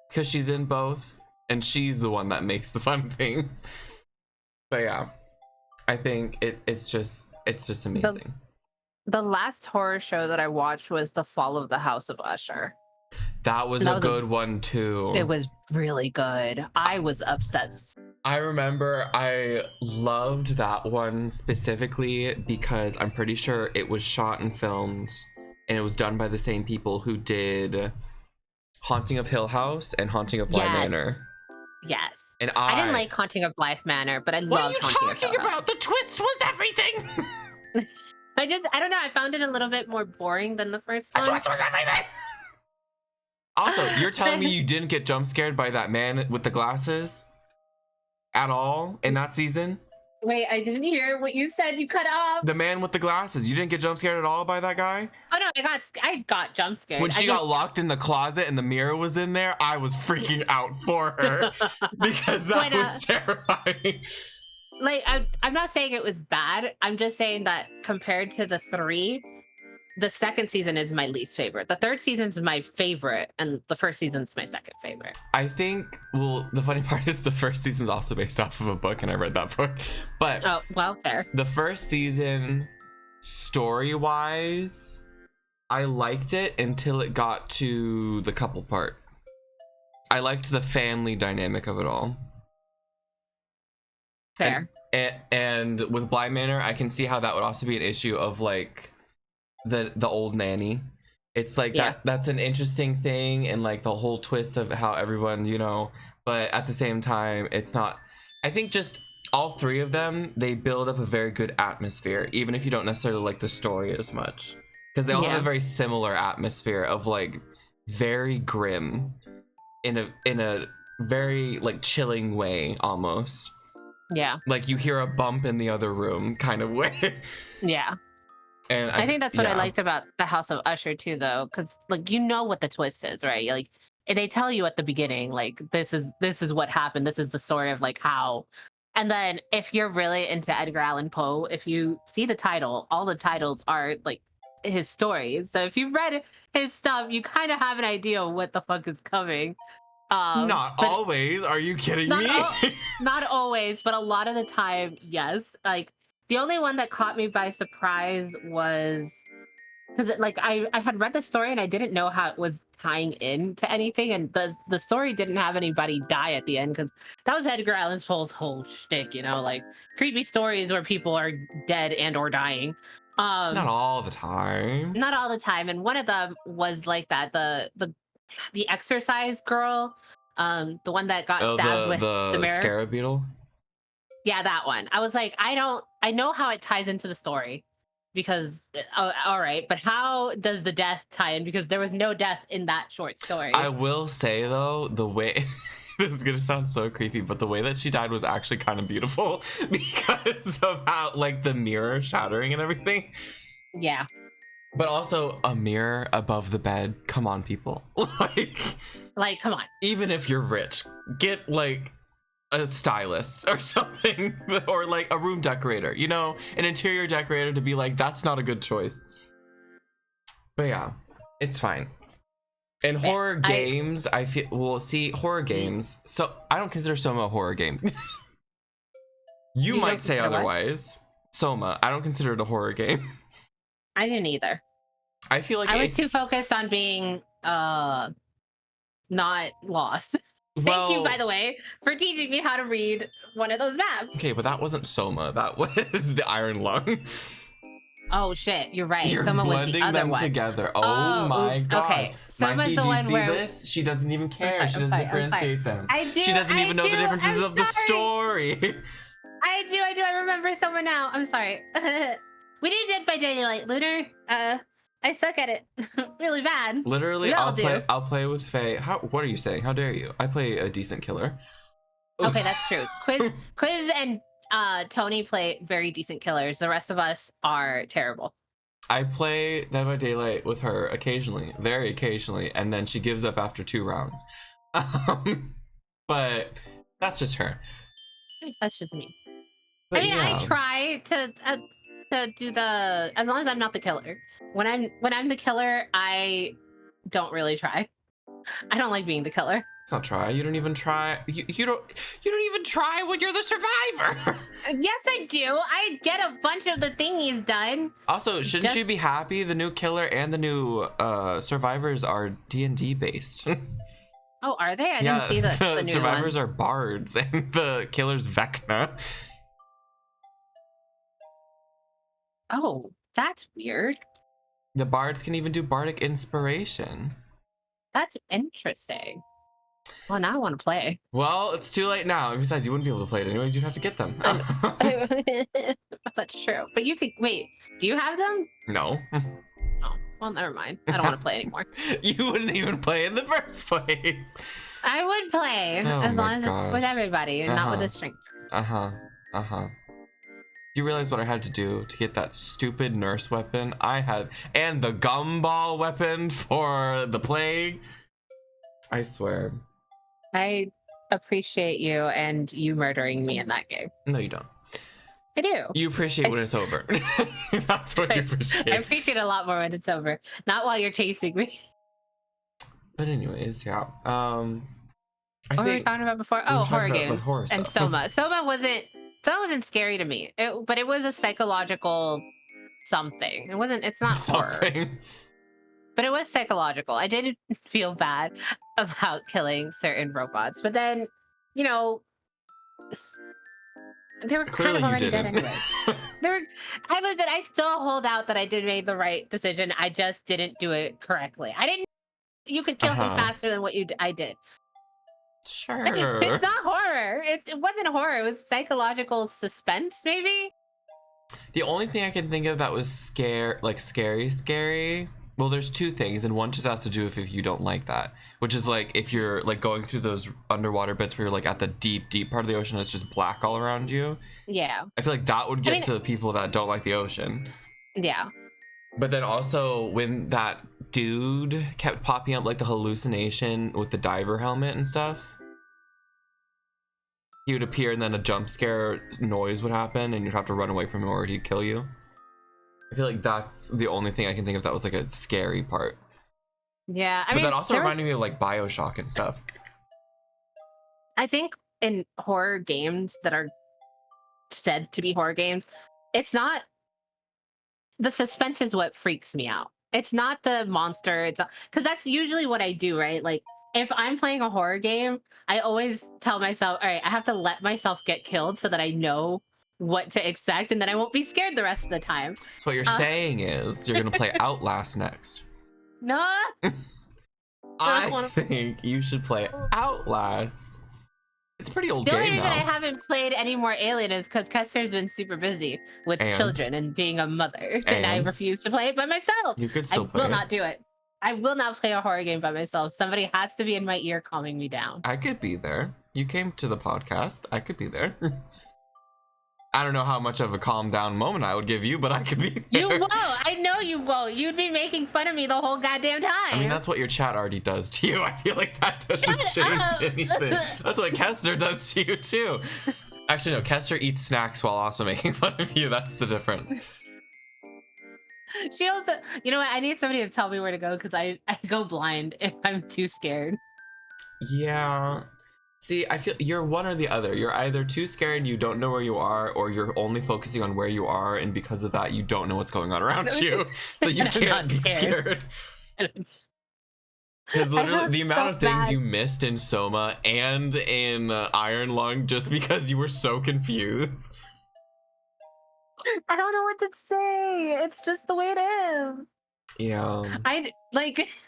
because she's in both, and she's the one that makes the fun things. But yeah, I think it's just amazing. The last horror show that I watched was The Fall of the House of Usher. That was a good one too. It was really good. I was obsessed. I remember I loved that one specifically because I'm pretty sure it was shot and filmed, and it was done by the same people who did Haunting of Hill House and Haunting of Bly Manor. Yes. And I didn't like Haunting of Blythe Manor, but I loved Haunting of Hill House. What are you talking about? The twist was everything. I don't know. I found it a little bit more boring than the first one. The twist was everything. Also, you're telling me you didn't get jump scared by that man with the glasses at all in that season? Wait, I didn't hear what you said. You cut off. The man with the glasses. You didn't get jump scared at all by that guy? Oh no, I got jump scared. When she got locked in the closet and the mirror was in there, I was freaking out for her because that was terrifying. Like, I'm not saying it was bad. I'm just saying that compared to the 3, the second season is my least favorite. The third season's my favorite, and the first season's my second favorite. I think, well, the funny part is the first season's also based off of a book, and I read that book. But oh, well, fair. The first season, story-wise, I liked it until it got to the couple part. I liked the family dynamic of it all. Fair. And with Bly Manor, I can see how that would also be an issue of like the old nanny. It's like that's an interesting thing, and like the whole twist of how everyone, you know, but at the same time it's not. I think just all 3 of them, they build up a very good atmosphere, even if you don't necessarily like the story as much, because they all have a very similar atmosphere of like very grim in a very like chilling way almost. Yeah. Like you hear a bump in the other room kind of way. Yeah. And I think that's what I liked about the House of Usher too, though, because like you know what the twist is, right? Like they tell you at the beginning, like this is what happened. This is the story of like how. And then if you're really into Edgar Allan Poe, if you see the title, all the titles are like his stories. So if you've read his stuff, you kind of have an idea of what the fuck is coming. Not always. Are you kidding me? Not always, but a lot of the time, yes. Like the only one that caught me by surprise was because like I had read the story and I didn't know how it was tying in to anything, and the story didn't have anybody die at the end, because that was Edgar Allan Poe's whole shtick, like creepy stories where people are dead and or dying. Not all the time. Not all the time, and one of them was like that. The exercise girl, the one that got stabbed with the mirror. Scarab beetle. Yeah, that one. I was like, I know how it ties into the story, because all right, but how does the death tie in? Because there was no death in that short story. I will say though, the way this is gonna sound so creepy, but the way that she died was actually kind of beautiful because of how like the mirror shattering and everything. Yeah. But also a mirror above the bed. Come on, people. like come on. Even if you're rich, get like a stylist or something, or like a room decorator, an interior decorator, to be like, that's not a good choice. But yeah, it's fine. In horror games, I feel, horror games, so I don't consider Soma a horror game. You might say otherwise. What? Soma, I don't consider it a horror game. I didn't either. I feel like I was too focused on being not lost. Thank you, by the way, for teaching me how to read one of those maps. Okay, but that wasn't Soma. That was the Iron Lung. Oh shit, you're right. You're Soma was the other them one. Together. Oh my god. Okay, Soma's the one where this? She doesn't even care. She doesn't differentiate them. I do. She doesn't even know the differences of the story. I do. I remember Soma now. I'm sorry. We did Dead by Daylight, Lunar. I suck at it really bad. Literally, I'll play with Faye. What are you saying? How dare you? I play a decent killer. Okay, that's true. Quiz and Tony play very decent killers. The rest of us are terrible. I play Dead by Daylight with her occasionally, very occasionally, and then she gives up after 2 rounds. But that's just her. That's just me. But I mean, yeah. I try to do the, as long as I'm not the killer. When I'm the killer, I don't really try. I don't like being the killer. It's not try. You don't even try. You don't even try when you're the survivor. Yes, I do. I get a bunch of the thingies done. Also, shouldn't you be happy? The new killer and the new survivors are D&D based. Oh, are they? I didn't see the new survivors ones. are bards and the killer's Vecna. Oh, that's weird. The bards can even do bardic inspiration. That's interesting. Well, now I want to play. Well, it's too late now. And besides, you wouldn't be able to play it anyways. You'd have to get them. That's true. But you could wait. Do you have them? No. Oh, well, never mind. I don't want to play anymore. You wouldn't even play in the first place. I would play as long as it's with everybody and not with a stranger. You realize what I had to do to get that stupid nurse weapon I had, and the gumball weapon for the plague? I swear. I appreciate you and you murdering me in that game. No, you don't. I do. You appreciate when it's over. That's what you appreciate. I appreciate it a lot more when it's over, not while you're chasing me. But anyways, yeah. What were we talking about before? Oh, horror games and Soma. Soma wasn't scary to me, but it was a psychological something. It's not something. Horror. But it was psychological. I didn't feel bad about killing certain robots, but then, they were kind of already dead anyway. I still hold out that I did make the right decision. I just didn't do it correctly. You could kill him faster than what I did. Sure. It's not horror. It wasn't horror. It was psychological suspense, maybe. The only thing I can think of that was scary. Well, there's 2 things, and one just has to do with if you don't like that, which is like if you're like going through those underwater bits where you're like at the deep part of the ocean, and it's just black all around you. Yeah. I feel like that would get to the people that don't like the ocean. Yeah. But then also when that dude kept popping up, like the hallucination with the diver helmet and stuff, he would appear and then a jump scare noise would happen and you'd have to run away from him or he'd kill you. I feel like that's the only thing I can think of that was like a scary part. Yeah, but that also reminded me of like BioShock and stuff. I think in horror games that are said to be horror games, it's not, the suspense is what freaks me out. it's not the monster. It's because that's usually what I do, right? Like if I'm playing a horror game, I always tell myself, all right, I have to let myself get killed so that I know what to expect, and then I won't be scared the rest of the time. So what you're saying is you're gonna play Outlast next. No. I think you should play Outlast. It's a pretty old game now. The only reason I haven't played any more Alien is because Kester's been super busy with children and being a mother, and I refuse to play it by myself. You could still play it. I will not do it. I will not play a horror game by myself. Somebody has to be in my ear calming me down. I could be there. You came to the podcast. I could be there. I don't know how much of a calm down moment I would give you, but I could be there. You won't. I know you won't. You'd be making fun of me the whole goddamn time. I mean, that's what your chat already does to you. I feel like that doesn't change anything. That's what Kester does to you, too. Actually, no. Kester eats snacks while also making fun of you. That's the difference. She also... You know what? I need somebody to tell me where to go because I go blind if I'm too scared. Yeah. See, I feel you're one or the other. You're either too scared and you don't know where you are, or you're only focusing on where you are, and because of that, you don't know what's going on around you. So you can't be scared. Because literally, the amount of things you missed in Soma and in Iron Lung just because you were so confused. I don't know what to say. It's just the way it is. Yeah.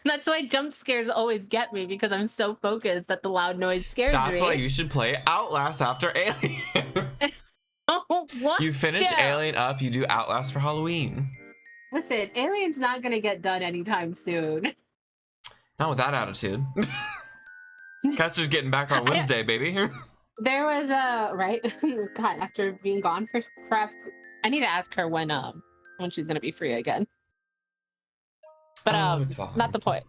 That's why jump scares always get me, because I'm so focused that the loud noise scares me. That's why you should play Outlast after Alien. Oh, what? You finish Alien up, you do Outlast for Halloween. Listen, Alien's not gonna get done anytime soon. Not with that attitude. Kester's getting back on Wednesday, baby. There was right? God, after being gone for forever. I need to ask her when she's gonna be free again. But it's fine. Not the point.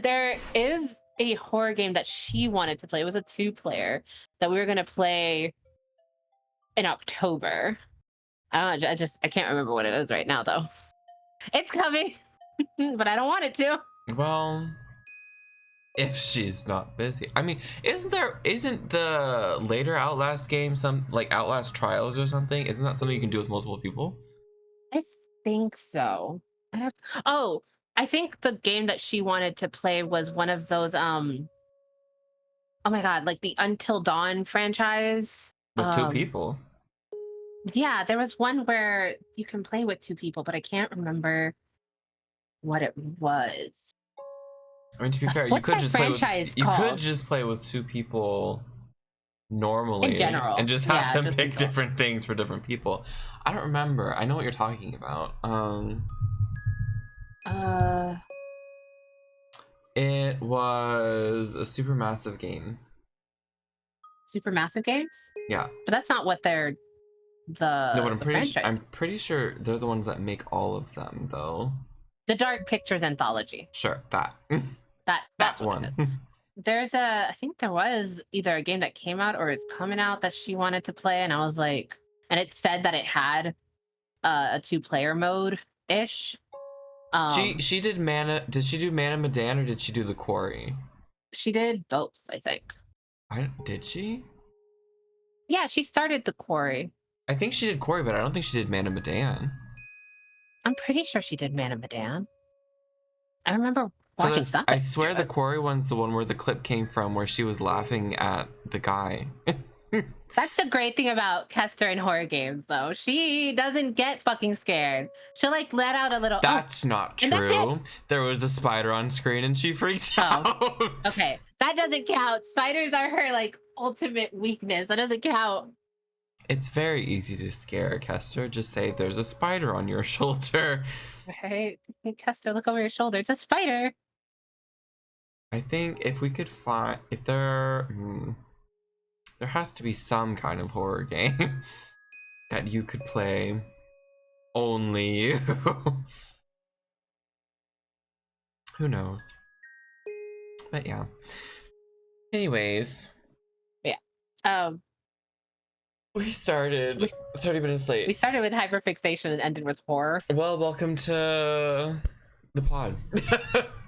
There is a horror game that she wanted to play. It was a 2-player that we were gonna play in October. I can't remember what it is right now though. It's coming, but I don't want it to. Well, if she's not busy. I mean, isn't the later Outlast game some like Outlast Trials or something? Isn't that something you can do with multiple people? I think so. I think the game that she wanted to play was one of those oh my god, like the Until Dawn franchise. With 2 people. Yeah, there was one where you can play with 2 people, but I can't remember what it was. I mean, to be fair, you could just play with 2 people normally in general, and just have them pick different things for different people. I don't remember. I know what you're talking about. It was a Supermassive game. Supermassive games? Yeah. But that's not what they're I'm pretty sure they're the ones that make all of them, though. The Dark Pictures Anthology. Sure, that. That's one. I think there was either a game that came out or it's coming out that she wanted to play, and I was like, and it said that it had a 2-player mode ish. She did Mana. Did she do Mana Medan or did she do the Quarry? She did both, I think. Did she? Yeah, she started the Quarry. I think she did Quarry, but I don't think she did Mana Medan. I'm pretty sure she did Mana Medan. I remember watching something. I swear the Quarry one's the one where the clip came from, where she was laughing at the guy. That's the great thing about Kester in horror games, though. She doesn't get fucking scared. She'll like let out a little. That's not true. There was a spider on screen and she freaked out. Okay, that doesn't count. Spiders are her like ultimate weakness. That doesn't count. It's very easy to scare Kester. Just say there's a spider on your shoulder. Right, Kester, look over your shoulder. It's a spider. I think if we could find there has to be some kind of horror game that you could play only you. Who knows? But yeah. Anyways. Yeah. We started 30 minutes late. We started with hyperfixation and ended with horror. Well, welcome to the pod.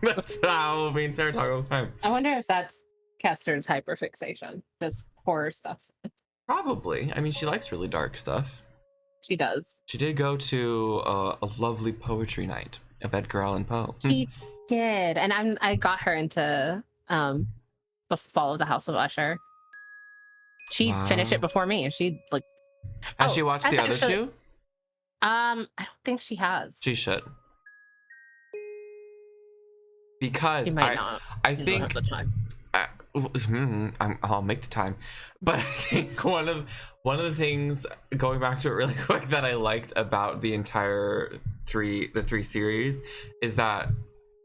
That's how me and Sarah talk all the time. I wonder if that's Kester's hyperfixation. Just horror stuff. Probably. I mean, she likes really dark stuff. She does. She did go to a lovely poetry night of Edgar Allan Poe. She did, and I got her into the Fall of the House of Usher. She finished it before me, and she like. Has she watched the other two? I don't think she has. She should. Because she might not. I think don't have the time. I'll make the time, but I think one of the things, going back to it really quick, that I liked about the entire three series is that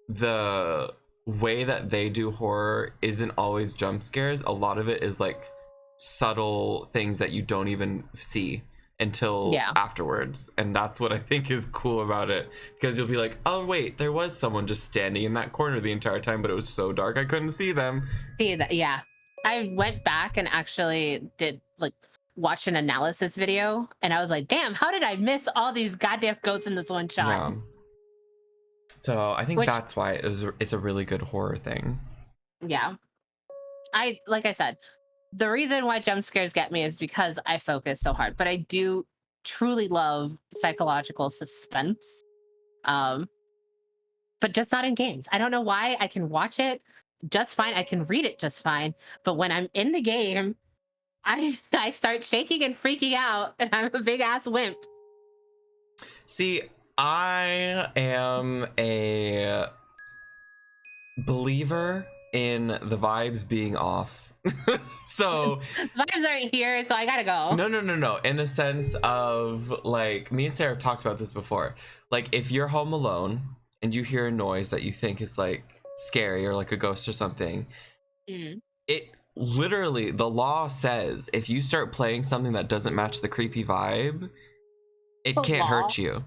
the way that they do horror isn't always jump scares. A lot of it is like subtle things that you don't even see until afterwards, and that's what I think is cool about it, because you'll be like, oh wait, there was someone just standing in that corner the entire time, but it was so dark I couldn't see them. See that? Yeah, I went back and actually did like watch an analysis video, and I was like, damn, how did I miss all these goddamn ghosts in this one shot? Yeah. So I think that's why it's a really good horror thing. Yeah, like I said, the reason why jump scares get me is because I focus so hard, but I do truly love psychological suspense. But just not in games. I don't know why. I can watch it just fine. I can read it just fine. But when I'm in the game, I start shaking and freaking out, and I'm a big ass wimp. See, I am a believer in the vibes being off. So vibes aren't here, so I gotta go. No. In a sense of, like, me and Sarah have talked about this before. Like, if you're home alone and you hear a noise that you think is like scary or like a ghost or something, it literally, the law says if you start playing something that doesn't match the creepy vibe, it can't hurt you.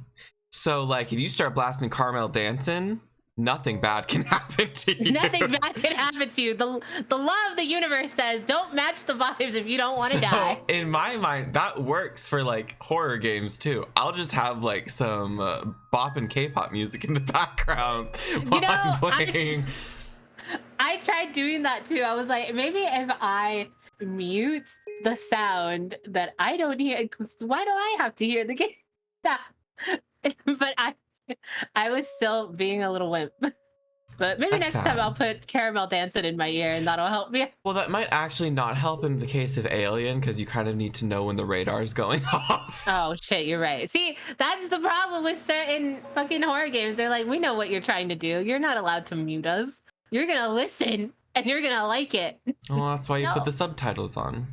So like, if you start blasting Carmel Dancing, nothing bad can happen to you. Nothing bad can happen to you. The law of the universe says don't match the vibes if you don't want to die. In my mind, that works for like horror games too. I'll just have like some bop and K-pop music in the background while I'm playing. I tried doing that too. I was like, maybe if I mute the sound that I don't hear, why do I have to hear the game? But I was still being a little wimp. But maybe next time I'll put Caramel Dancing in my ear, and that'll help me. Well, that might actually not help in the case of Alien, because you kind of need to know when the radar's going off. Oh shit, you're right. See, that's the problem with certain fucking horror games. They're like, we know what you're trying to do. You're not allowed to mute us. You're gonna listen, and you're gonna like it. Well, that's why you put the subtitles on.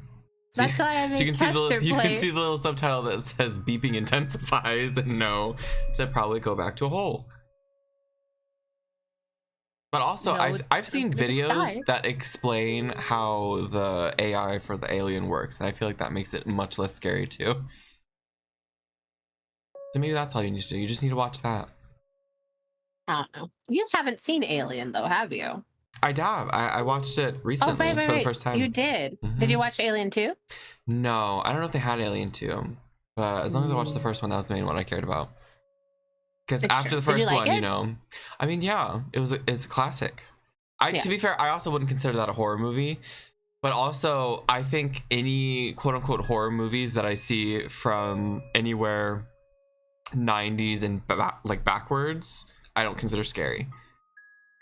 That's why I made you can see the little subtitle that says beeping intensifies and know to probably go back to a hole. But also, I've seen videos that explain how the AI for the Alien works, and I feel like that makes it much less scary too. So maybe that's all you need to do. You just need to watch that. I don't know. You haven't seen Alien though, have you? I have. I watched it recently for the first time. You did? Did you watch Alien 2? No, I don't know if they had Alien 2. But as long as I watched the first one, that was the main one I cared about. Because after the first one, you know, I mean, yeah, it's a classic. To be fair, I also wouldn't consider that a horror movie. But also, I think any quote-unquote horror movies that I see from anywhere 90s and like backwards, I don't consider scary.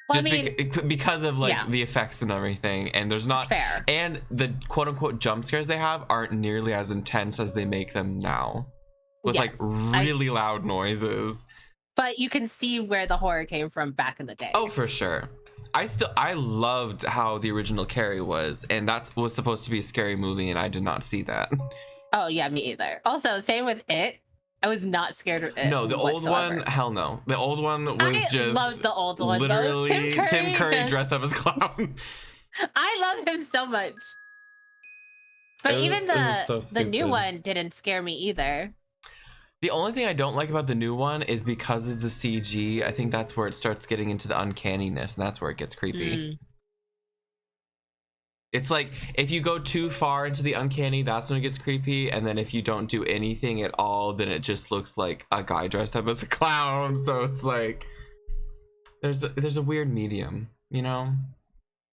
Well, just because of like the effects and everything, and there's not fair, and the quote-unquote jump scares they have aren't nearly as intense as they make them now, with like really loud noises. But you can see where the horror came from back in the day. Oh, for sure. I loved how the original Carrie was, and that was supposed to be a scary movie, and I did not see that. Oh yeah, me either. Also, same with It. I was not scared of it. No, the old one, hell no. The old one was I loved the old one. Literally, Tim Curry dressed up as clown. I love him so much. But even the new one didn't scare me either. The only thing I don't like about the new one is because of the CG. I think that's where it starts getting into the uncanniness, and that's where it gets creepy. It's like, if you go too far into the uncanny, that's when it gets creepy. And then if you don't do anything at all, then it just looks like a guy dressed up as a clown. So it's like, there's a weird medium, you know?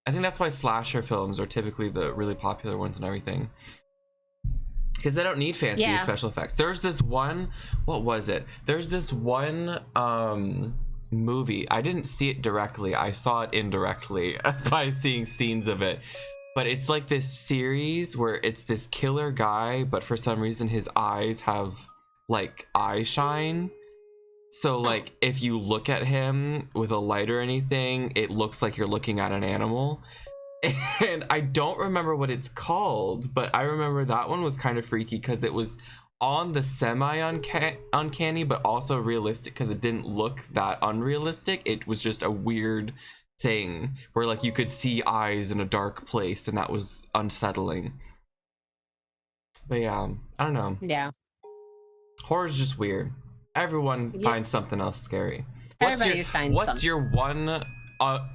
I think that's why slasher films are typically the really popular ones and everything. because they don't need fancy special effects. There's this one, what was it? There's this one movie. I didn't see it directly. I saw it indirectly by seeing scenes of it. But it's like this series where it's this killer guy, but for some reason his eyes have like eye shine. So like if you look at him with a light or anything, it looks like you're looking at an animal. And I don't remember what it's called, but I remember that one was kind of freaky because it was on the uncanny, but also realistic because it didn't look that unrealistic. It was just a weird thing where like you could see eyes in a dark place, and that was unsettling. But yeah, I don't know. Yeah. Horror's just weird. Everyone finds something else scary. What's your one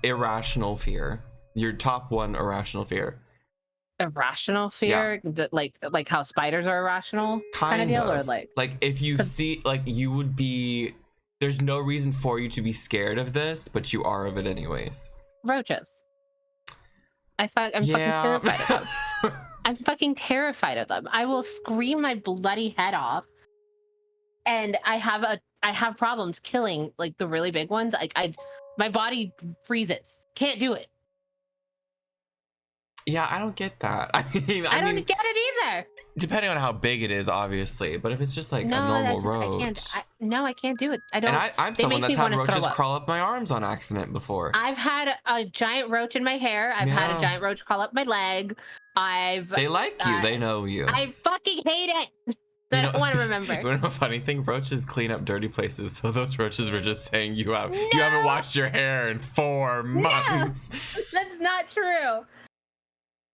irrational fear? Your top one irrational fear? Irrational fear? Yeah. Like how spiders are irrational kind of deal? Or like if you see, like you would be, there's no reason for you to be scared of this, but you are of it anyways. Roaches. I'm fucking terrified of them. I'm fucking terrified of them. I will scream my bloody head off. And I have problems killing like the really big ones. Like my body freezes. Can't do it. Yeah, I don't get that. I don't get it either. Depending on how big it is, obviously. But if it's just like a normal roach. I can't do it. I don't. And I'm someone that's had roaches crawl up my arms on accident before. I've had a giant roach in my hair. I've had a giant roach crawl up my leg. They like you. They know you. I fucking hate it. I don't want to remember. You know, a funny thing, roaches clean up dirty places, so those roaches were just saying you haven't washed your hair in 4 months. No, that's not true.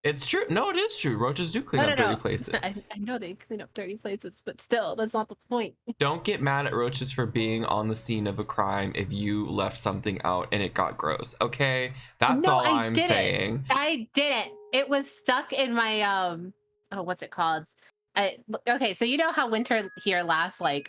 It's true. No, it is true. Roaches do clean up dirty places. I know they clean up dirty places, but still, that's not the point. Don't get mad at roaches for being on the scene of a crime if you left something out and it got gross. Okay, that's all I'm saying. I didn't. It was stuck in my what's it called? Okay, so you know how winter here lasts like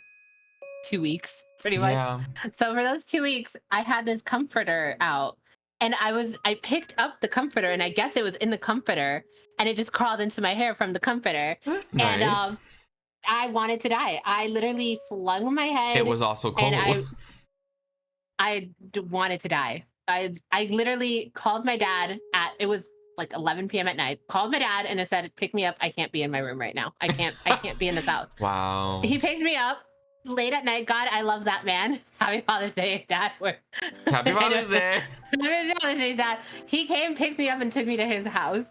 2 weeks, pretty much. Yeah. So for those 2 weeks, I had this comforter out, and I picked up the comforter, and I guess it was in the comforter, and it just crawled into my hair from the comforter. That's nice. And I wanted to die. I literally flung my head. It was also cold. And I wanted to die. I literally called my dad it was like 11 p.m. at night, called my dad and I said, pick me up. I can't be in my room right now. I can't be in this house. Wow. He picked me up late at night. God, I love that man. Happy Father's Day, Dad. Happy Father's Day. Happy Father's Day, Dad. He came, picked me up and took me to his house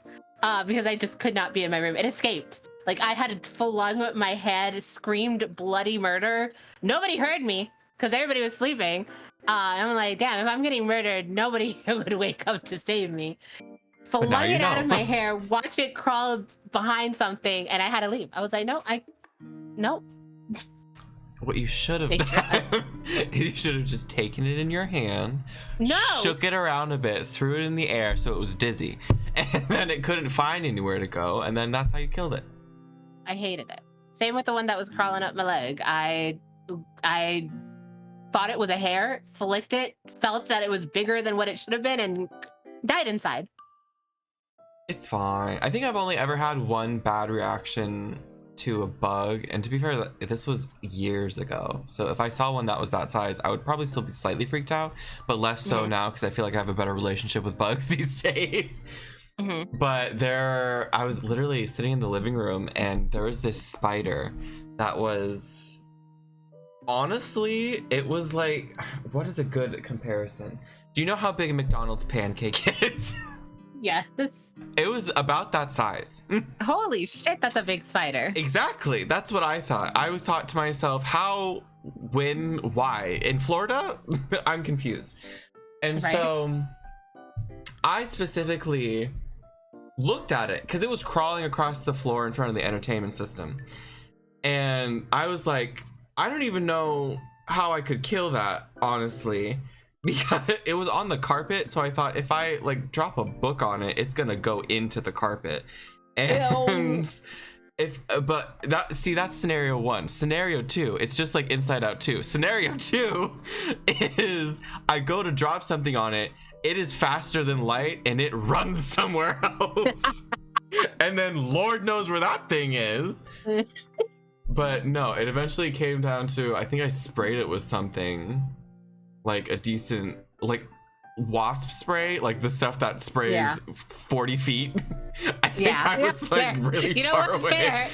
because I just could not be in my room. It escaped. Like I had flung my head, screamed bloody murder. Nobody heard me because everybody was sleeping. I'm like, damn, if I'm getting murdered, nobody would wake up to save me. Flung it out of my hair, watched it crawl behind something, and I had to leave. I was like, no. What you should have done, you should have just taken it in your hand, shook it around a bit, threw it in the air so it was dizzy, and then it couldn't find anywhere to go, and then that's how you killed it. I hated it. Same with the one that was crawling up my leg. I thought it was a hair, flicked it, felt that it was bigger than what it should have been, and died inside. It's fine. I think I've only ever had one bad reaction to a bug, and to be fair, this was years ago. So if I saw one that was that size, I would probably still be slightly freaked out, but less so now because I feel like I have a better relationship with bugs these days. But I was literally sitting in the living room, and there was this spider that was, honestly, it was like, what is a good comparison? Do you know how big a McDonald's pancake is? Yeah. It was about that size. Holy shit, that's a big spider. Exactly. That's what I thought. I thought to myself, how, when, why? In Florida? I'm confused. And so I specifically looked at it because it was crawling across the floor in front of the entertainment system. And I was like, I don't even know how I could kill that, honestly. Because it was on the carpet, so I thought if I like drop a book on it, it's gonna go into the carpet. And that's scenario 1. Scenario 2, it's just like Inside Out 2. Scenario 2 is I go to drop something on it, it is faster than light, and it runs somewhere else. And then Lord knows where that thing is. But no, it eventually came down to, I think I sprayed it with something like a decent, like wasp spray, like the stuff that sprays 40 feet. I think I was like really far away. Fair.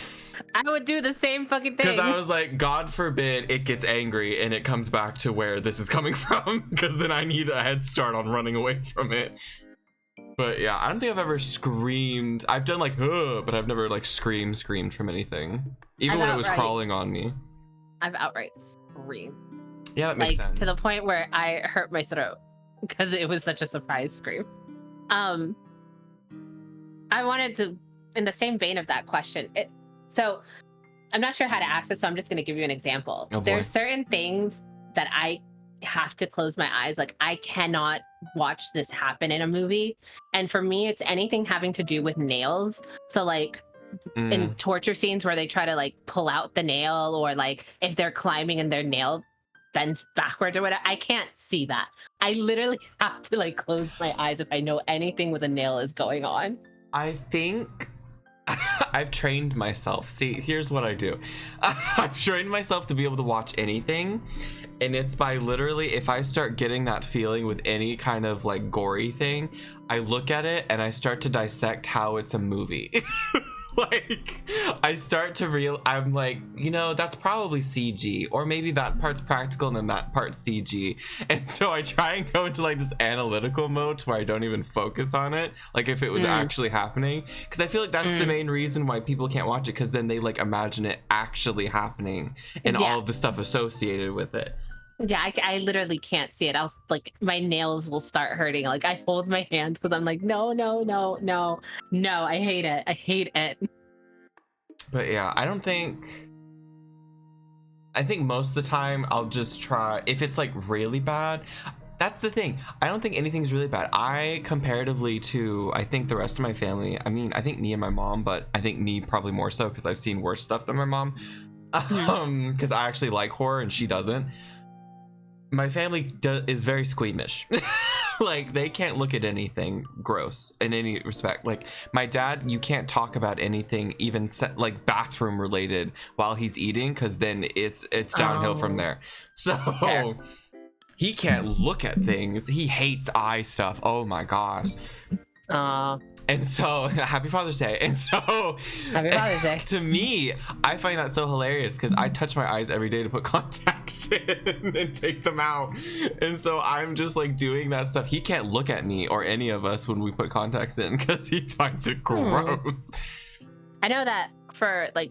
I would do the same fucking thing. Because I was like, God forbid it gets angry and it comes back to where this is coming from, because then I need a head start on running away from it. But yeah, I don't think I've ever screamed. I've done like, but I've never like screamed from anything. Even when it was crawling on me. I've outright screamed. Yeah, that makes sense. To the point where I hurt my throat because it was such a surprise scream. I wanted to, in the same vein of that question, so I'm not sure how to ask this, so I'm just going to give you an example. There's certain things that I have to close my eyes. Like, I cannot watch this happen in a movie. And for me, it's anything having to do with nails. So like in torture scenes where they try to like pull out the nail, or like if they're climbing and their nail bends backwards or whatever, I can't see that. I literally have to like close my eyes if I know anything with a nail is going on. I think I've trained myself. See, here's what I do. I've trained myself to be able to watch anything. And it's by literally, if I start getting that feeling with any kind of like gory thing, I look at it and I start to dissect how it's a movie. Like, I start to I'm like, you know, that's probably CG, or maybe that part's practical and then that part's CG. And so I try and go into like this analytical mode to where I don't even focus on it, like if it was actually happening, because I feel like that's the main reason why people can't watch it, because then they like imagine it actually happening and all of the stuff associated with it. Yeah, I literally can't see it. I'll like, my nails will start hurting. Like, I hold my hands because I'm like, no, I hate it. But yeah, I think most of the time I'll just try, if it's like really bad. That's the thing, I don't think anything's really bad. I, comparatively to, I think the rest of my family, I mean, I think me and my mom, but I think me probably more so because I've seen worse stuff than my mom. Because I actually like horror and she doesn't. My family is very squeamish. Like, they can't look at anything gross in any respect. Like, my dad, you can't talk about anything even like bathroom related while he's eating, because then it's downhill from there. So he can't look at things. He hates eye stuff. Oh my gosh. And so, happy Father's Day. And so, happy Father's Day. To me, I find that so hilarious because I touch my eyes every day to put contacts in and take them out. And so I'm just like doing that stuff. He can't look at me or any of us when we put contacts in because he finds it gross. I know that for like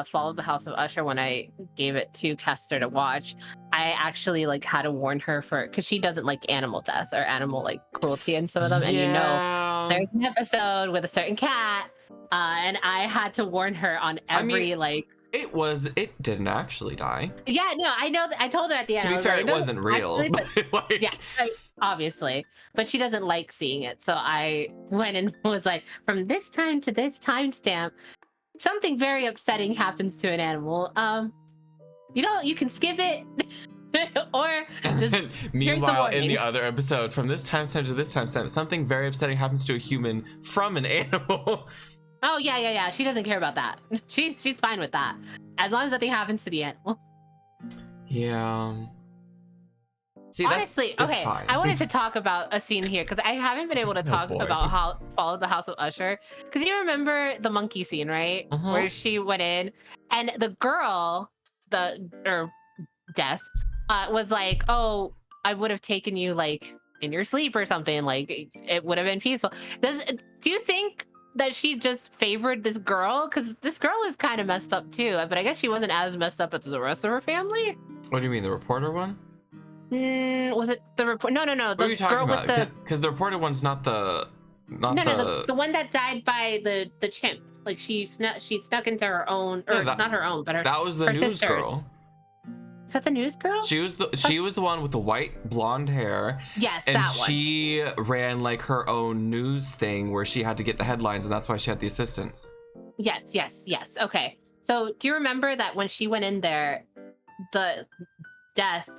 Fall of the House of Usher, when I gave it to Kester to watch, I actually like had to warn her because she doesn't like animal death or animal like cruelty in some of them. And you know, there's an episode with a certain cat, and I had to warn her on every it didn't actually die. Yeah, no, I know. I told her at the end. To be fair, it wasn't real. Actually, but, yeah, obviously, but she doesn't like seeing it. So I went and was like, from this time to this timestamp, something very upsetting happens to an animal. You can skip it. Or just, meanwhile, in the other episode, from this timestamp to this timestamp, something very upsetting happens to a human from an animal. Oh yeah. She doesn't care about that. She's fine with that, as long as nothing happens to the animal. Yeah. See, honestly, that's okay. fine. I wanted to talk about a scene here because I haven't been able to talk about how Fall of the House of Usher. Because you remember the monkey scene, right? Where she went in, and the girl, Death, was like, "Oh, I would have taken you like in your sleep or something. Like it would have been peaceful." Do you think that she just favored this girl? Because this girl is kind of messed up too. But I guess she wasn't as messed up as the rest of her family. What do you mean, the reporter one? Was it the report? No. What are you talking about? Because the reported one's not the one that died by the chimp. Like she stuck into her own, or not her own, but her. That was the news sisters. girl. Is that the news girl? She was the one with the white blonde hair. Yes, and that one. She ran like her own news thing where she had to get the headlines, and that's why she had the assistants. Yes. Okay. So do you remember that when she went in there, the Death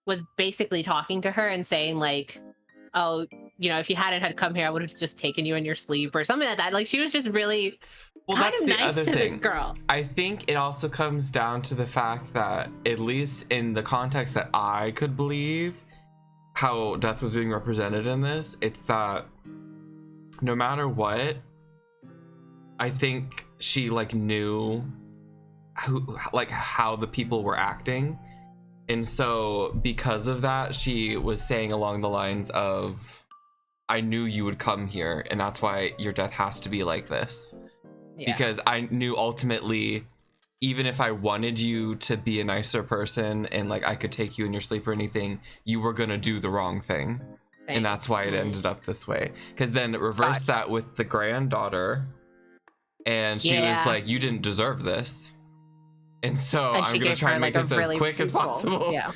was basically talking to her and saying like, "Oh, if you hadn't had come here, I would have just taken you in your sleep or something like that. Like, she was just really kind of nice to this girl. I think it also comes down to the fact that, at least in the context that I could believe how death was being represented in this, it's that no matter what, I think she like knew how the people were acting. And so because of that, she was saying along the lines of, I knew you would come here, and that's why your death has to be like this. Yeah. Because I knew ultimately, even if I wanted you to be a nicer person and like I could take you in your sleep or anything, you were gonna do the wrong thing. And that's why it ended up this way. Because then it reversed that with the granddaughter, and she was like, you didn't deserve this. And so I'm going to try and make this as quick as possible. Yeah.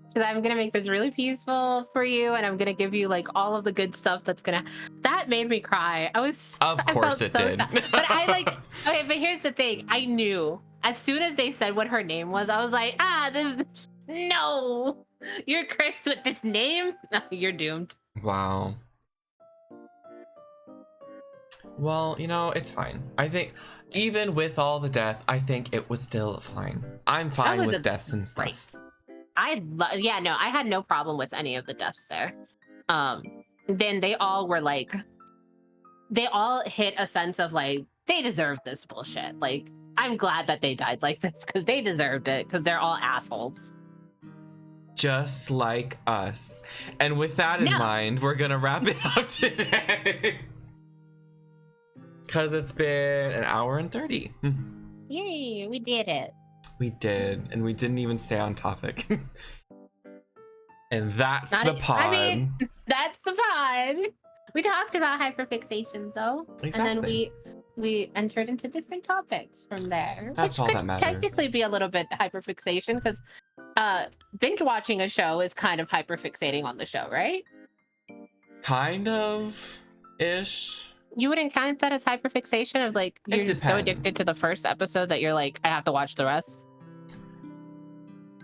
Because I'm going to make this really peaceful for you, and I'm going to give you like all of the good stuff that made me cry. Of course it did. Sad. But okay, but here's the thing. I knew as soon as they said what her name was, I was like, no, you're cursed with this name. No, you're doomed. Wow. Well, it's fine. I think even with all the death, I think it was still fine. I'm fine with deaths and stuff. I had no problem with any of the deaths there. Then they all were like, they all hit a sense of like, they deserved this bullshit. Like, I'm glad that they died like this because they deserved it, because they're all assholes. Just like us. And with that in mind, we're gonna wrap it up today. Because it's been an hour and 30. Yay, we did it. We did, and we didn't even stay on topic. And that's the pod. I mean, that's the pod. We talked about hyperfixations, though. Exactly. And then we entered into different topics from there. That's all that matters. Technically be a little bit hyperfixation, because binge watching a show is kind of hyperfixating on the show, right? Kind of ish. You wouldn't count that as hyperfixation of like, you're so addicted to the first episode that you're like, I have to watch the rest?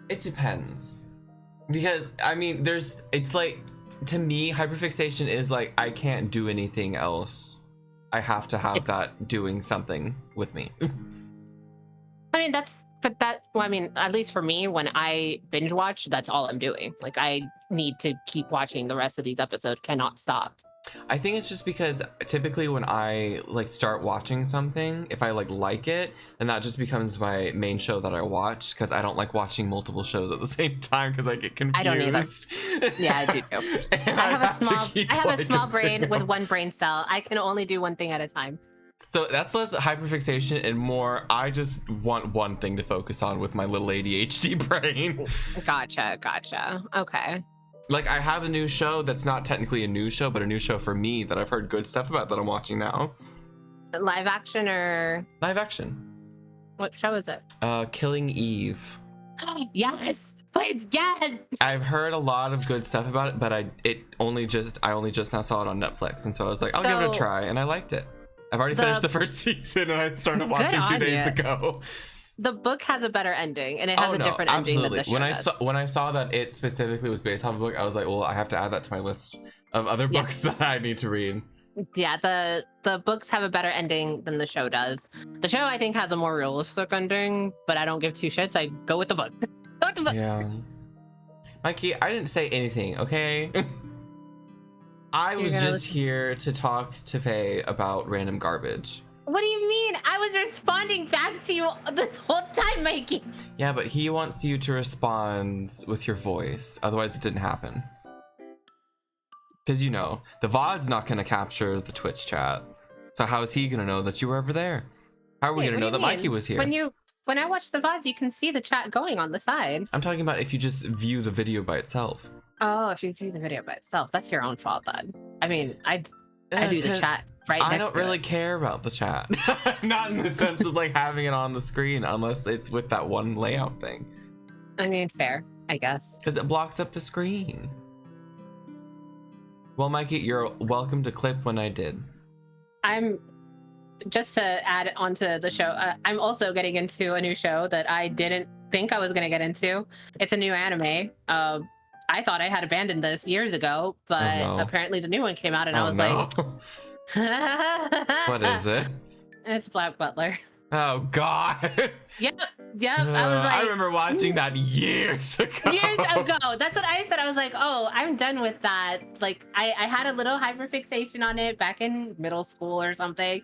It depends. Because, I mean, it's like, to me, hyperfixation is like, I can't do anything else. I have to have that doing something with me. I mean, at least for me, when I binge watch, that's all I'm doing. Like, I need to keep watching the rest of these episodes, cannot stop. I think it's just because typically when I like start watching something, if I like it, then that just becomes my main show that I watch, because I don't like watching multiple shows at the same time because I get confused. I don't either. Yeah, I do too. I have a small brain with one brain cell. I can only do one thing at a time. So that's less hyperfixation and more, I just want one thing to focus on with my little ADHD brain. Gotcha. Okay. Like, I have a new show that's not technically a new show, but a new show for me that I've heard good stuff about that I'm watching now. Live action or? Live action. What show is it? Killing Eve. Yes! Please, yes! I've heard a lot of good stuff about it, but I only just now saw it on Netflix, and so I was like, I'll give it a try, and I liked it. I've already finished the first season, and I started watching 2 days ago. The book has a better ending, and it has a different ending than the show does. When I saw that it specifically was based off a book, I was like, well, I have to add that to my list of other books that I need to read. Yeah, the books have a better ending than the show does. The show, I think, has a more realistic ending, but I don't give two shits. I go with the book. Yeah. Mikey, I didn't say anything, okay? I was just here to talk to Faye about random garbage. What do you mean? I was responding back to you this whole time, Mikey. Yeah, but he wants you to respond with your voice. Otherwise, it didn't happen. Because, the VOD's not going to capture the Twitch chat. So how is he going to know that you were ever there? How are we going to know that Mikey was here? When I watch the VODs, you can see the chat going on the side. I'm talking about if you just view the video by itself. Oh, if you view the video by itself, that's your own fault then. I mean, I do the chat. Right, I don't really care about the chat. Not in the sense of like having it on the screen, unless it's with that one layout thing. I mean, fair, I guess. Because it blocks up the screen. Well, Mikey, you're welcome to clip when I did. I'm just to add onto the show. I'm also getting into a new show that I didn't think I was going to get into. It's a new anime. I I thought I had abandoned this years ago, but apparently the new one came out, and I was like, what is it? It's Black Butler. Oh God. Yep. I was like, I remember watching that years ago. That's what I said. I was like, oh, I'm done with that. Like, I had a little hyperfixation on it back in middle school or something.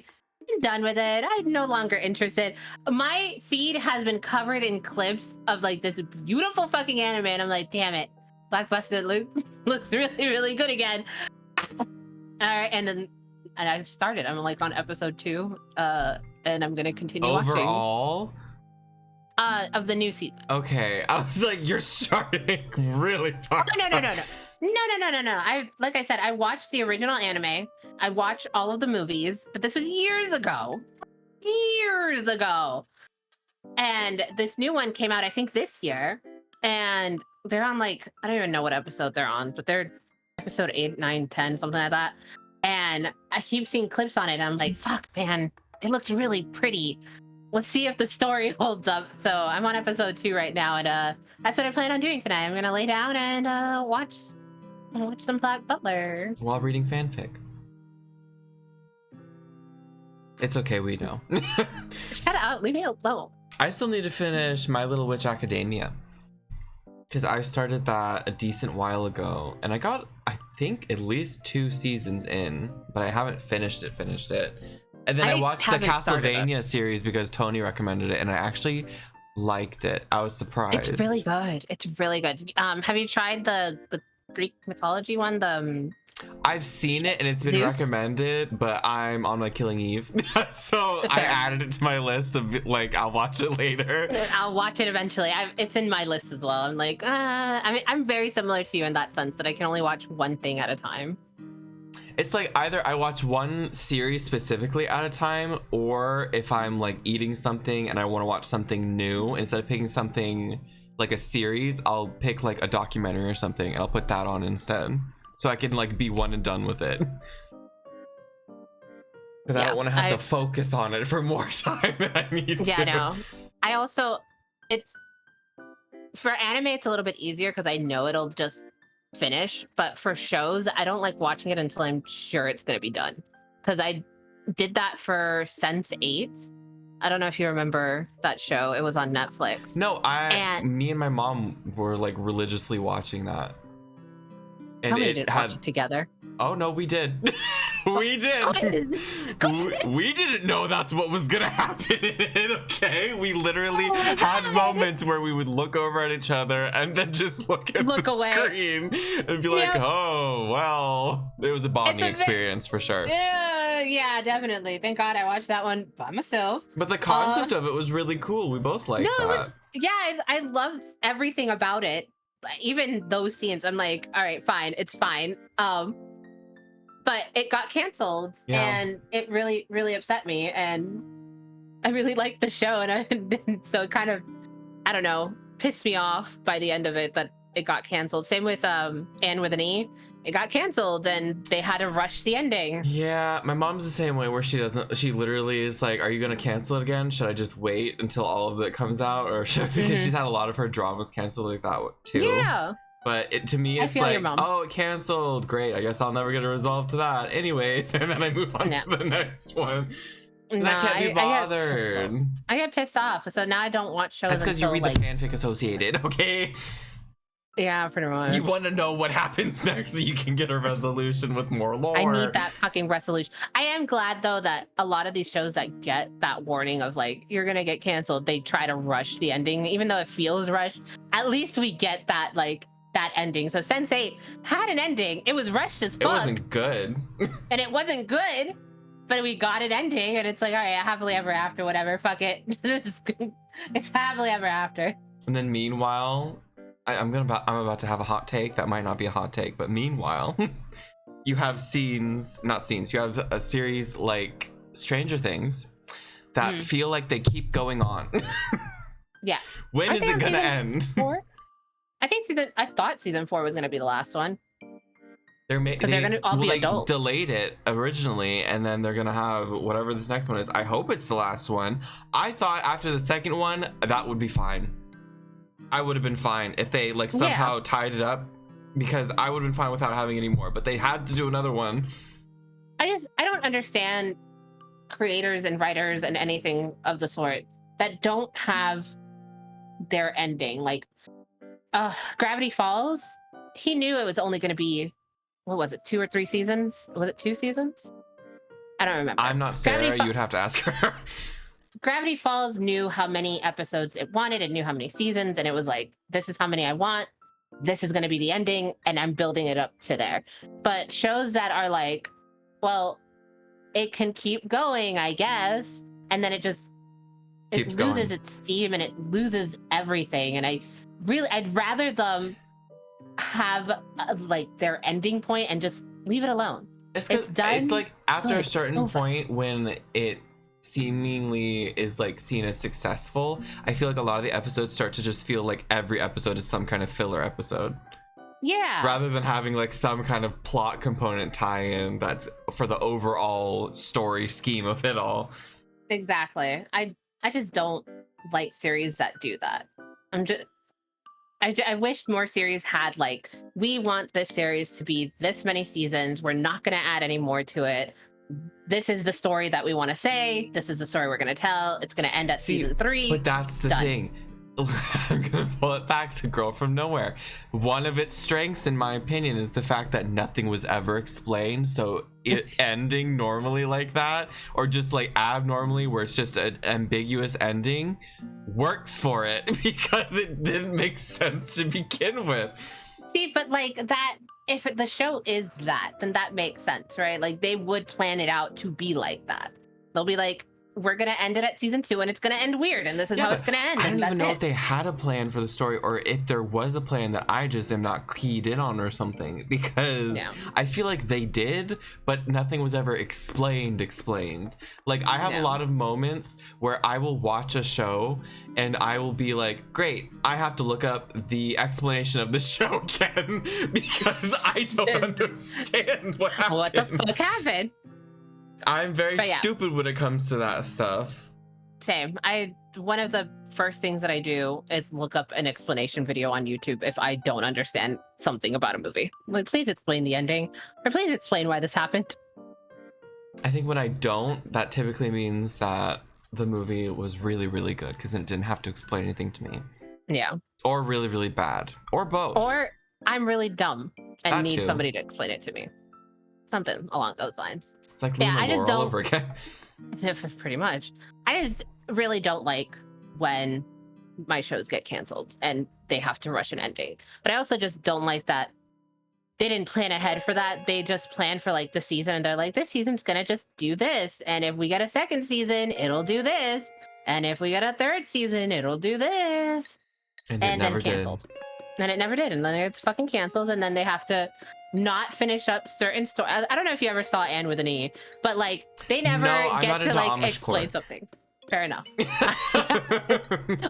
I'm done with it. I'm no longer interested. My feed has been covered in clips of like this beautiful fucking anime, and I'm like, damn it, Blackbuster looks really, really good again. All right, and I've started. I'm like on episode 2, and I'm gonna continue watching. Overall? Of the new season. Okay, I was like, you're starting really far. No. Like I said, I watched the original anime. I watched all of the movies, but this was years ago. And this new one came out, I think, this year. And they're on like, I don't even know what episode they're on, but they're episode 8, 9, 10, something like that. And I keep seeing clips on it, and I'm like, fuck, man, it looks really pretty. Let's see if the story holds up. So I'm on episode 2 right now, and that's what I plan on doing tonight. I'm gonna lay down and watch some Black Butler while reading fanfic. It's okay, we know. Shut up, leave me alone. I still need to finish My Little Witch Academia, because I started that a decent while ago, and I got, I think, at least 2 seasons in, but I haven't finished it. And then I watched the Castlevania series because Tony recommended it, and I actually liked it. I was surprised. It's really good. Have you tried the Greek mythology one? I've seen it, and it's been recommended, but I'm on my Killing Eve. So I added it to my list of like, I'll watch it later. I'll watch it eventually. It's in my list as well. I'm like, I mean, I'm very similar to you in that sense that I can only watch one thing at a time. It's like either I watch one series specifically at a time, or if I'm like eating something and I want to watch something new, instead of picking something like a series, I'll pick like a documentary or something, and I'll put that on instead, so I can like be one and done with it. Because I don't want to have to focus on it for more time than I need to. Yeah, no. I also, for anime, it's a little bit easier because I know it'll just finish, but for shows, I don't like watching it until I'm sure it's gonna be done, because I did that for Sense8. I don't know if you remember that show. It was on Netflix. No, me and my mom were like religiously watching that, and we didn't watch it together. Oh no, we did. We did. We didn't know that's what was gonna happen in it. Okay, we literally had moments where we would look over at each other and then just look at the screen and be like, "Oh, well, it was a bonding experience for sure." Yeah, definitely. Thank God I watched that one by myself. But the concept of it was really cool. We both liked that. I loved everything about it. Even those scenes, I'm like, all right, fine, it's fine. But it got canceled, and it really, really upset me. And I really liked the show, and so it kind of, I don't know, pissed me off by the end of it that it got canceled. Same with Anne with an E. It got canceled, and they had to rush the ending. Yeah, my mom's the same way, where she literally is like, are you gonna cancel it again? Should I just wait until all of it comes out, or because she's had a lot of her dramas canceled like that too. Yeah. But to me, it's like, oh, it canceled. Great. I guess I'll never get a resolve to that. Anyways, and then I move on to the next one. I can't be bothered. I get pissed off. So now I don't watch shows. That's because you read the fanfic associated, okay? Yeah, pretty much. You want to know what happens next so you can get a resolution with more lore. I need that fucking resolution. I am glad, though, that a lot of these shows that get that warning of, like, you're going to get canceled, they try to rush the ending. Even though it feels rushed, at least we get that, like, that ending. So Sense8 had an ending. It was rushed as fuck. It wasn't good. And it wasn't good, but we got an ending, and it's like, all right, happily ever after, whatever. Fuck it. It's happily ever after. And then meanwhile, I'm about to have a hot take that might not be a hot take, but meanwhile, you have you have a series like Stranger Things that feel like they keep going on. Yeah. When is it gonna end? 4? I thought season 4 was gonna be the last one. They're gonna all be adults. Delayed it originally, and then they're gonna have whatever this next one is. I hope it's the last one. I thought after the second one that would be fine. I would have been fine if they like somehow tied it up because I would have been fine without having any more, but they had to do another one. I don't understand creators and writers and anything of the sort that don't have their ending. Like Gravity Falls, he knew it was only going to be, what was it, 2 or 3 seasons? Was it 2 seasons? I don't remember. I'm not Sarah. You'd have to ask her. Gravity Falls knew how many episodes it wanted. It knew how many seasons. And it was like, this is how many I want. This is going to be the ending. And I'm building it up to there. But shows that are like, well, it can keep going, I guess. And then it just loses going. Its steam and it loses everything. And I'd rather them have like their ending point and just leave it alone. It's done. It's like after a certain point when it seemingly is like seen as successful, I feel like a lot of the episodes start to just feel like every episode is some kind of filler episode. Yeah. Rather than having like some kind of plot component tie-in that's for the overall story scheme of it all. Exactly. I just don't like series that do that. I wish more series had like, we want this series to be this many seasons. We're not going to add any more to it. This is the story that we want to say. This is the story we're going to tell. It's going to end at season 3. But that's the thing. I'm going to pull it back to Girl from Nowhere. One of its strengths, in my opinion, is the fact that nothing was ever explained. So it ending normally like that, or just like abnormally where it's just an ambiguous ending, works for it because it didn't make sense to begin with. See, but like that, if the show is that, then that makes sense, right? Like they would plan it out to be like that. They'll be like, we're going to end it at season 2 and it's going to end weird and this is how it's going to end. I don't even know if they had a plan for the story or if there was a plan that I just am not keyed in on or something, because I feel like they did, but nothing was ever explained. Like I have a lot of moments where I will watch a show and I will be like, great, I have to look up the explanation of the show again because I don't understand what happened. What the fuck happened? I'm very stupid when it comes to that stuff. Same. One of the first things that I do is look up an explanation video on YouTube if I don't understand something about a movie. Like, please explain the ending, or please explain why this happened. I think when I don't, that typically means that the movie was really, really good because then it didn't have to explain anything to me. Yeah. Or really, really bad. Or both. Or I'm really dumb and need somebody to explain it to me. Something along those lines. It's like I just don't all over again. Pretty much. I just really don't like when my shows get canceled and they have to rush an ending. But I also just don't like that they didn't plan ahead for that. They just planned for like the season and they're like, this season's gonna just do this. And if we get a second season, it'll do this. And if we get a third season, it'll do this. And then canceled. And it never did. And then it's fucking canceled. And then they have to not finish up certain story. I don't know if you ever saw Anne with an E, but like they never get to like explain something. Fair enough.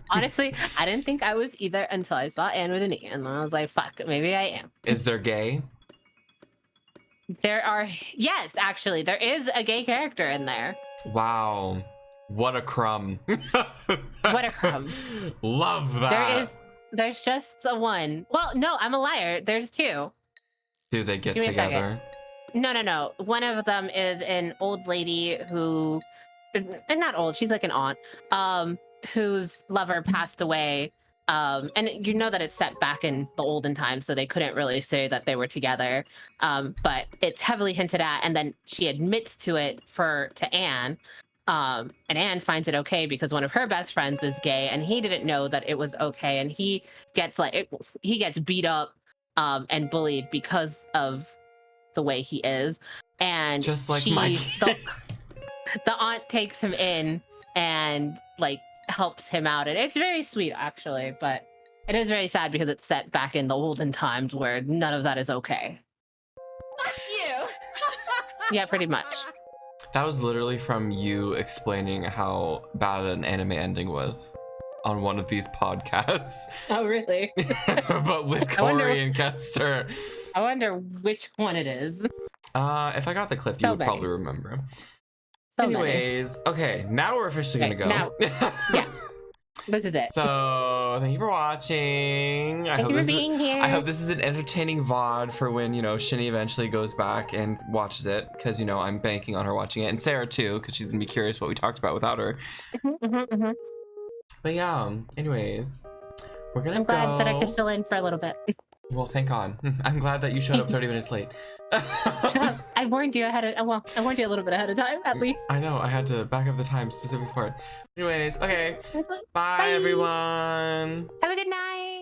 Honestly, I didn't think I was either until I saw Anne with an E, and I was like, "Fuck, maybe I am." Is there gay? Yes, actually, there is a gay character in there. Wow, what a crumb! What a crumb! Love that. There's just the one. Well, no, I'm a liar. There's 2. Do they get together? No. One of them is an old lady who, and not old, she's like an aunt, whose lover passed away. And you know that it's set back in the olden times, so they couldn't really say that they were together. But it's heavily hinted at, and then she admits to it to Anne. And Anne finds it okay because one of her best friends is gay, and he didn't know that it was okay, and he gets beat up and bullied because of the way he is. And just like Mikey. The aunt takes him in and like helps him out. And it's very sweet actually, but it is very sad because it's set back in the olden times where none of that is okay. Fuck you. Yeah, pretty much. That was literally from you explaining how bad an anime ending was on one of these podcasts. Oh, really? But with Corey and Kester. I wonder which one it is. If I got the clip, you would probably remember. Anyways, okay, now we're officially gonna go. Now, yes. This is it. So thank you for watching. Thank you for being here. I hope this is an entertaining VOD for when, you know, Shinny eventually goes back and watches it, because, you know, I'm banking on her watching it, and Sarah too, because she's gonna be curious what we talked about without her. But yeah, anyways, we're gonna I'm glad that I could fill in for a little bit. Well, thank God. I'm glad that you showed up 30 minutes late. I warned you ahead of, well, I warned you a little bit ahead of time, at least. I know, I had to back up the time specifically for it. Anyways, okay. Bye, Bye. everyone. Have a good night.